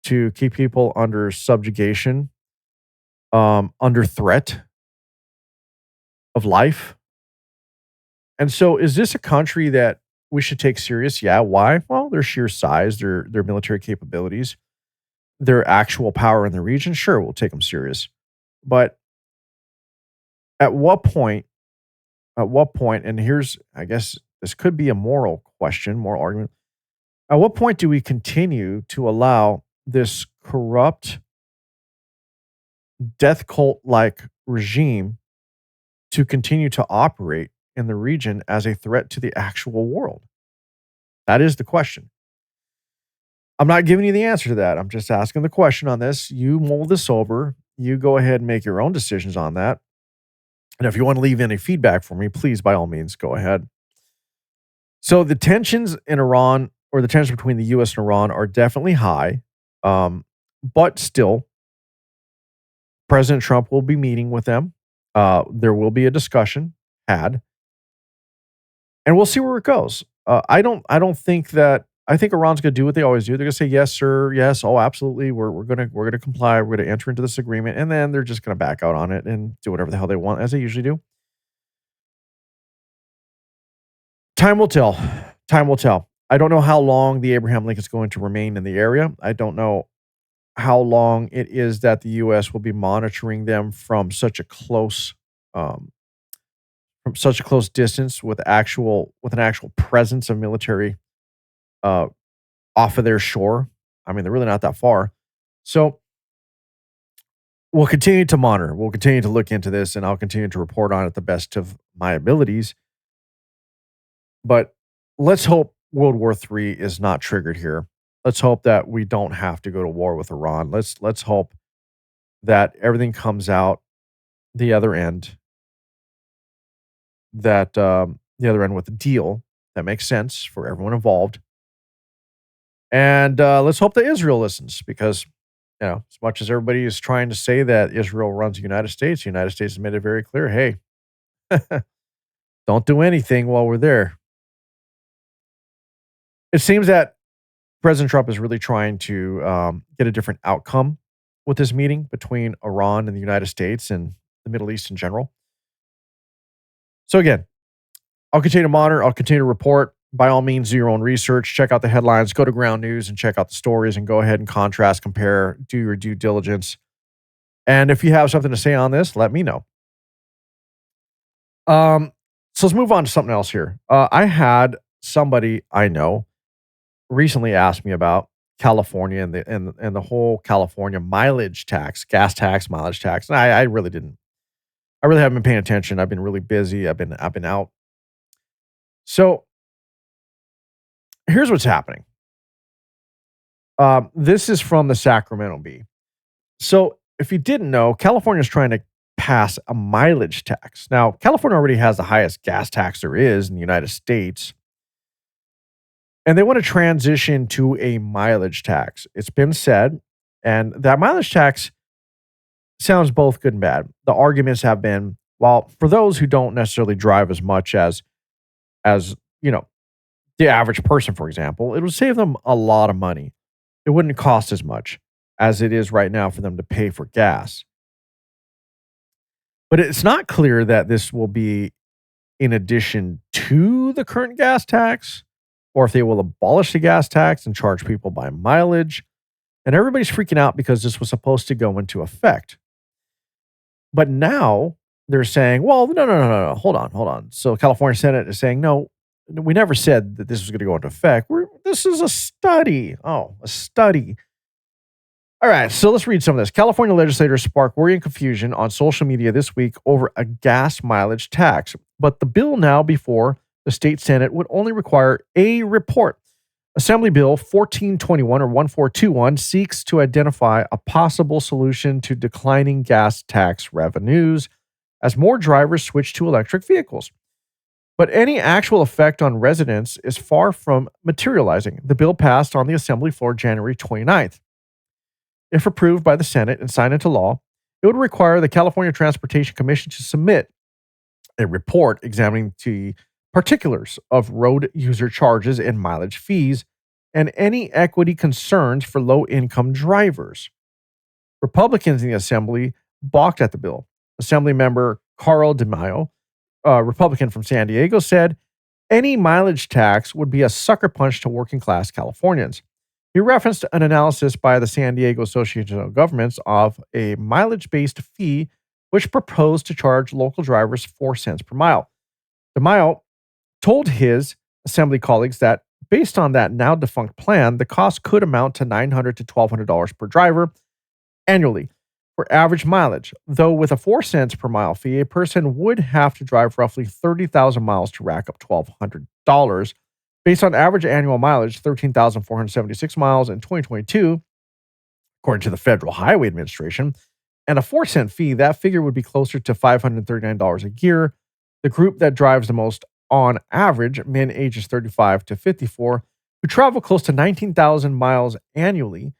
to keep people under subjugation, under threat of life. And so, is this a country that we should take serious? Yeah. Why? Well, their sheer size, their military capabilities, their actual power in the region. Sure, we'll take them serious. But at what point? At what point? And here's, I guess, this could be a moral question, moral argument. At what point do we continue to allow this corrupt, death cult like regime to continue to operate in the region as a threat to the actual world? That is the question. I'm not giving you the answer to that. I'm just asking the question on this. You mull this over. You go ahead and make your own decisions on that. And if you want to leave any feedback for me, please, by all means, go ahead. So the tensions in Iran, or the tensions between the US and Iran, are definitely high. But still, President Trump will be meeting with them. There will be a discussion had, and we'll see where it goes. I don't think that. I think Iran's going to do what they always do. They're going to say yes, sir, yes, oh, absolutely. We're gonna comply. We're going to enter into this agreement, and then they're just going to back out on it and do whatever the hell they want, as they usually do. Time will tell. Time will tell. I don't know how long the Abraham Lincoln's going to remain in the area. I don't know how long it is that the U.S. will be monitoring them um, from such a close distance with an actual presence of military uh, off of their shore. I mean, they're really not that far. So we'll continue to monitor. We'll continue to look into this, and I'll continue to report on it the best of my abilities. But let's hope World War III is not triggered here. Let's hope that we don't have to go to war with Iran. Let's hope that everything comes out the other end, the other end with a deal that makes sense for everyone involved. And let's hope that Israel listens, because, as much as everybody is trying to say that Israel runs the United States has made it very clear, hey, don't do anything while we're there. It seems that President Trump is really trying to get a different outcome with this meeting between Iran and the United States and the Middle East in general. So again, I'll continue to monitor. I'll continue to report. By all means, do your own research. Check out the headlines. Go to Ground News and check out the stories, and go ahead and contrast, compare, do your due diligence. And if you have something to say on this, let me know. So let's move on to something else here. I had somebody I know recently asked me about California and the whole California mileage tax, gas tax, mileage tax. And I really didn't. I really haven't been paying attention. I've been really busy. I've been out. So here's what's happening. This is from the Sacramento Bee. So if you didn't know, California is trying to pass a mileage tax. Now, California already has the highest gas tax there is in the United States, and they want to transition to a mileage tax. It's been said, and that mileage tax sounds both good and bad. The arguments have been, well, for those who don't necessarily drive as much as the average person, for example, it would save them a lot of money. It wouldn't cost as much as it is right now for them to pay for gas. But it's not clear that this will be in addition to the current gas tax, or if they will abolish the gas tax and charge people by mileage. And everybody's freaking out because this was supposed to go into effect. But now they're saying, well, no, hold on. So California Senate is saying, no, we never said that this was going to go into effect. This is a study. Oh, a study. All right, so let's read some of this. California legislators spark worry and confusion on social media this week over a gas mileage tax. But the bill now before the state Senate would only require a report. Assembly Bill 1421 or 1421 seeks to identify a possible solution to declining gas tax revenues as more drivers switch to electric vehicles. But any actual effect on residents is far from materializing. The bill passed on the Assembly floor January 29th. If approved by the Senate and signed into law, it would require the California Transportation Commission to submit a report examining the particulars of road user charges and mileage fees and any equity concerns for low income drivers. Republicans in the Assembly balked at the bill. Assembly member Carl DeMaio, a Republican from San Diego, said any mileage tax would be a sucker punch to working class Californians. He referenced an analysis by the San Diego Association of Governments of a mileage based fee, which proposed to charge local drivers 4 cents per mile. DeMaio told his Assembly colleagues that based on that now defunct plan, the cost could amount to $900 to $1,200 per driver annually for average mileage, though with a 4 cents per mile fee, a person would have to drive roughly 30,000 miles to rack up $1,200. Based on average annual mileage, 13,476 miles in 2022, according to the Federal Highway Administration, and a 4 cent fee, that figure would be closer to $539 a year. The group that drives the most on average, men ages 35 to 54, who travel close to 19,000 miles annually,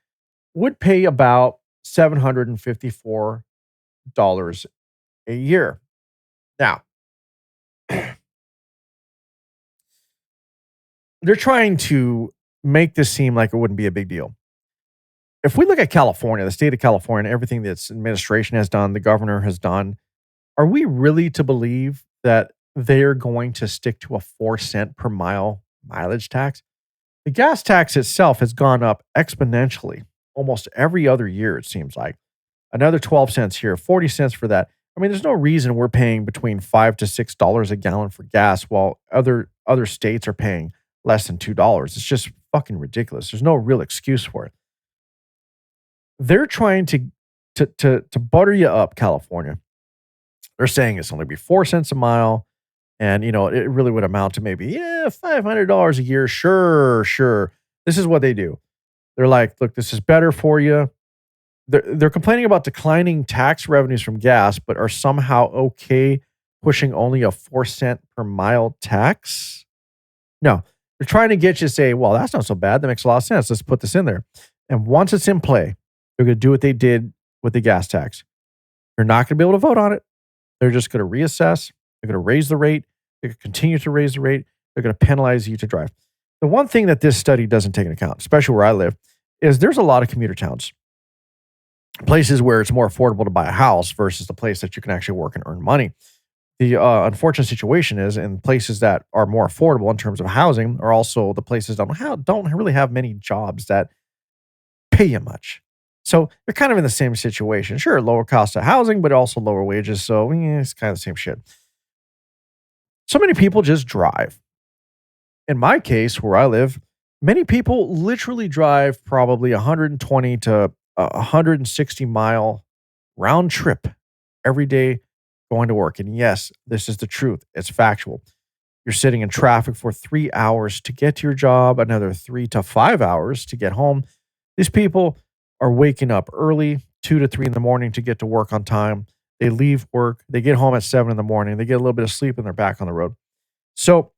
would pay about $754 a year. Now, they're trying to make this seem like it wouldn't be a big deal. If we look at California, the state of California, everything that's administration has done, the governor has done, are we really to believe that they're going to stick to a 4 cent per mile mileage tax? The gas tax itself has gone up exponentially almost every other year, it seems like. Another 12 cents here, 40 cents for that. I mean, there's no reason we're paying between $5 to $6 a gallon for gas while other states are paying less than $2. It's just fucking ridiculous. There's no real excuse for it. They're trying to butter you up, California. They're saying it's only be 4 cents a mile. And, it really would amount to maybe, $500 a year. Sure. This is what they do. They're like, look, this is better for you. They're complaining about declining tax revenues from gas, but are somehow okay pushing only a 4 cent per mile tax. No, they're trying to get you to say, well, that's not so bad. That makes a lot of sense. Let's put this in there. And once it's in play, they're going to do what they did with the gas tax. They're not going to be able to vote on it. They're just going to reassess. They're going to raise the rate. They're going to continue to raise the rate. They're going to penalize you to drive. The one thing that this study doesn't take into account, especially where I live, is there's a lot of commuter towns, places where it's more affordable to buy a house versus the place that you can actually work and earn money. The unfortunate situation is in places that are more affordable in terms of housing are also the places that don't really have many jobs that pay you much. So they're kind of in the same situation. Sure, lower cost of housing, but also lower wages. So it's kind of the same shit. So many people just drive. In my case, where I live, many people literally drive probably 120 to 160 mile round trip every day going to work. And yes, this is the truth. It's factual. You're sitting in traffic for 3 hours to get to your job, another 3 to 5 hours to get home. These people are waking up early, 2 to 3 in the morning to get to work on time. They leave work. They get home at 7 in the morning. They get a little bit of sleep and they're back on the road. So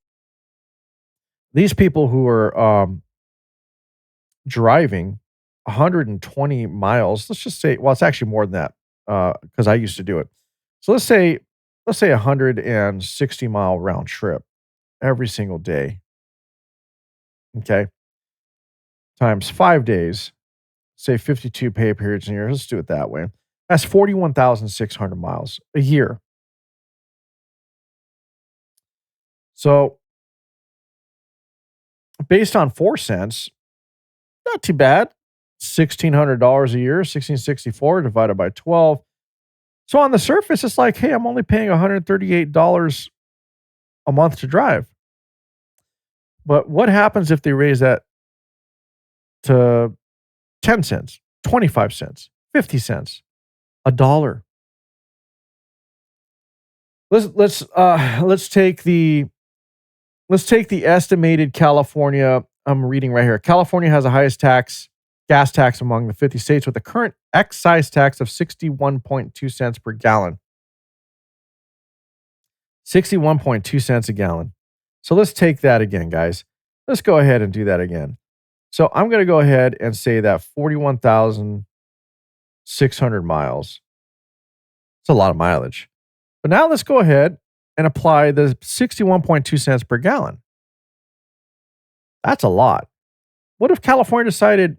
these people who are driving 120 miles, let's just say, well, it's actually more than that because I used to do it. So let's say 160 mile round trip every single day. Okay. Times 5 days, say 52 pay periods in a year. Let's do it that way. That's 41,600 miles a year. So based on 4 cents, not too bad. $1,600 a year, 1,664 divided by 12. So on the surface, it's like, hey, I'm only paying $138 a month to drive. But what happens if they raise that to 10 cents, 25 cents, 50 cents, $1? Let's take the estimated California. I'm reading right here. California has the highest gas tax among the 50 states with a current excise tax of 61.2 cents per gallon. 61.2 cents a gallon. So let's take that again, guys. Let's go ahead and do that again. So I'm going to go ahead and say that 41,600 miles. It's a lot of mileage. But now let's go ahead and apply the 61.2 cents per gallon. That's a lot. What if California decided,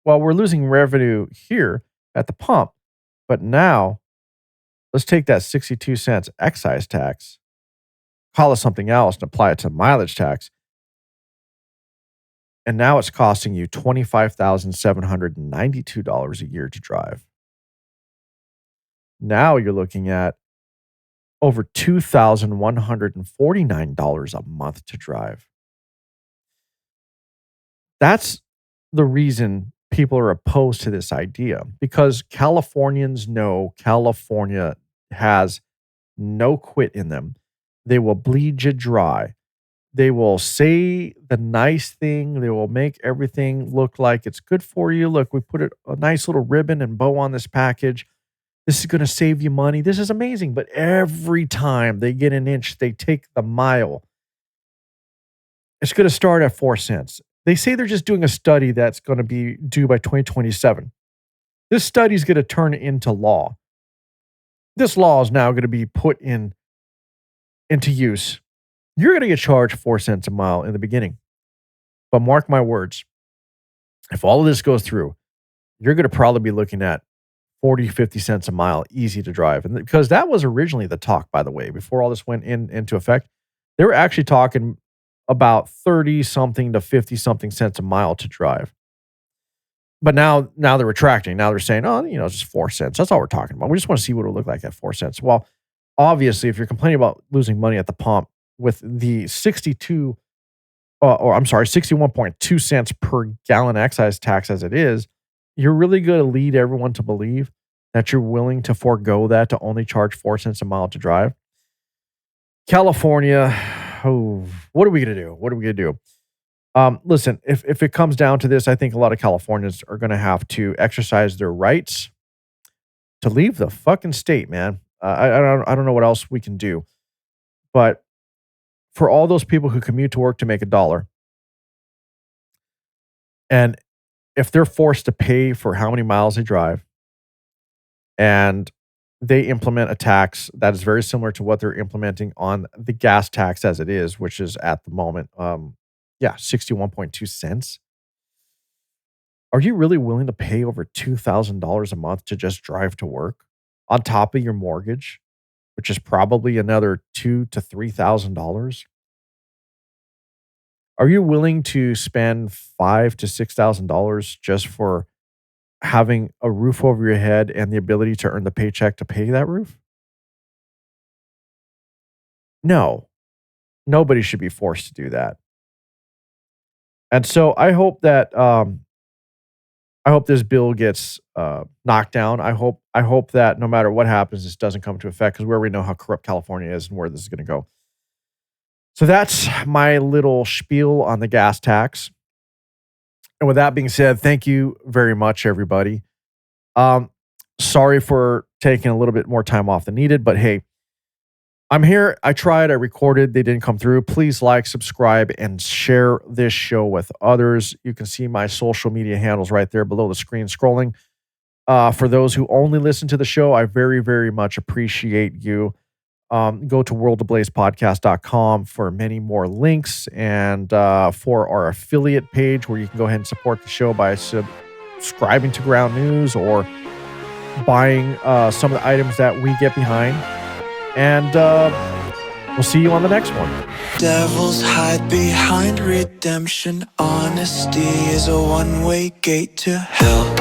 well, we're losing revenue here at the pump, but now let's take that 62 cents excise tax, call it something else, and apply it to mileage tax. And now it's costing you $25,792 a year to drive. Now you're looking at over $2,149 a month to drive. That's the reason people are opposed to this idea, because Californians know California has no quit in them. They will bleed you dry. They will say the nice thing. They will make everything look like it's good for you. Look, we put a nice little ribbon and bow on this package. This is going to save you money. This is amazing. But every time they get an inch, they take the mile. It's going to start at 4 cents. They say they're just doing a study that's going to be due by 2027. This study is going to turn into law. This law is now going to be put into use. You're going to get charged 4 cents a mile in the beginning. But mark my words, if all of this goes through, you're going to probably be looking at 40, 50 cents a mile, easy to drive. And because that was originally the talk, by the way, before all this went into effect, they were actually talking about 30 something to 50 something cents a mile to drive. But now they're retracting. Now they're saying, oh, it's just 4 cents. That's all we're talking about. We just want to see what it would look like at 4 cents. Well, obviously, if you're complaining about losing money at the pump with the 61.2 cents per gallon excise tax as it is, you're really going to lead everyone to believe that you're willing to forego that to only charge 4 cents a mile to drive. California, what are we going to do? What are we going to do? Listen, if it comes down to this, I think a lot of Californians are going to have to exercise their rights to leave the fucking state, man. I don't know what else we can do. But for all those people who commute to work to make $1, and if they're forced to pay for how many miles they drive, and they implement a tax that is very similar to what they're implementing on the gas tax as it is, which is at the moment, 61.2 cents. Are you really willing to pay over $2,000 a month to just drive to work on top of your mortgage, which is probably another $2,000 to $3,000? Are you willing to spend $5,000 to $6,000 just for having a roof over your head and the ability to earn the paycheck to pay that roof? No, nobody should be forced to do that. And so I hope that this bill gets knocked down. I hope that no matter what happens, this doesn't come to effect, because we already know how corrupt California is and where this is going to go. So that's my little spiel on the gas tax. And with that being said, thank you very much, everybody. Sorry for taking a little bit more time off than needed, but hey, I'm here. I tried, I recorded, they didn't come through. Please like, subscribe, and share this show with others. You can see my social media handles right there below the screen scrolling. For those who only listen to the show, I very, very much appreciate you. Go to worldofblazepodcast.com for many more links, and for our affiliate page where you can go ahead and support the show by subscribing to Ground News or buying some of the items that we get behind. And we'll see you on the next one. Devils hide behind redemption. Honesty is a one-way gate to hell.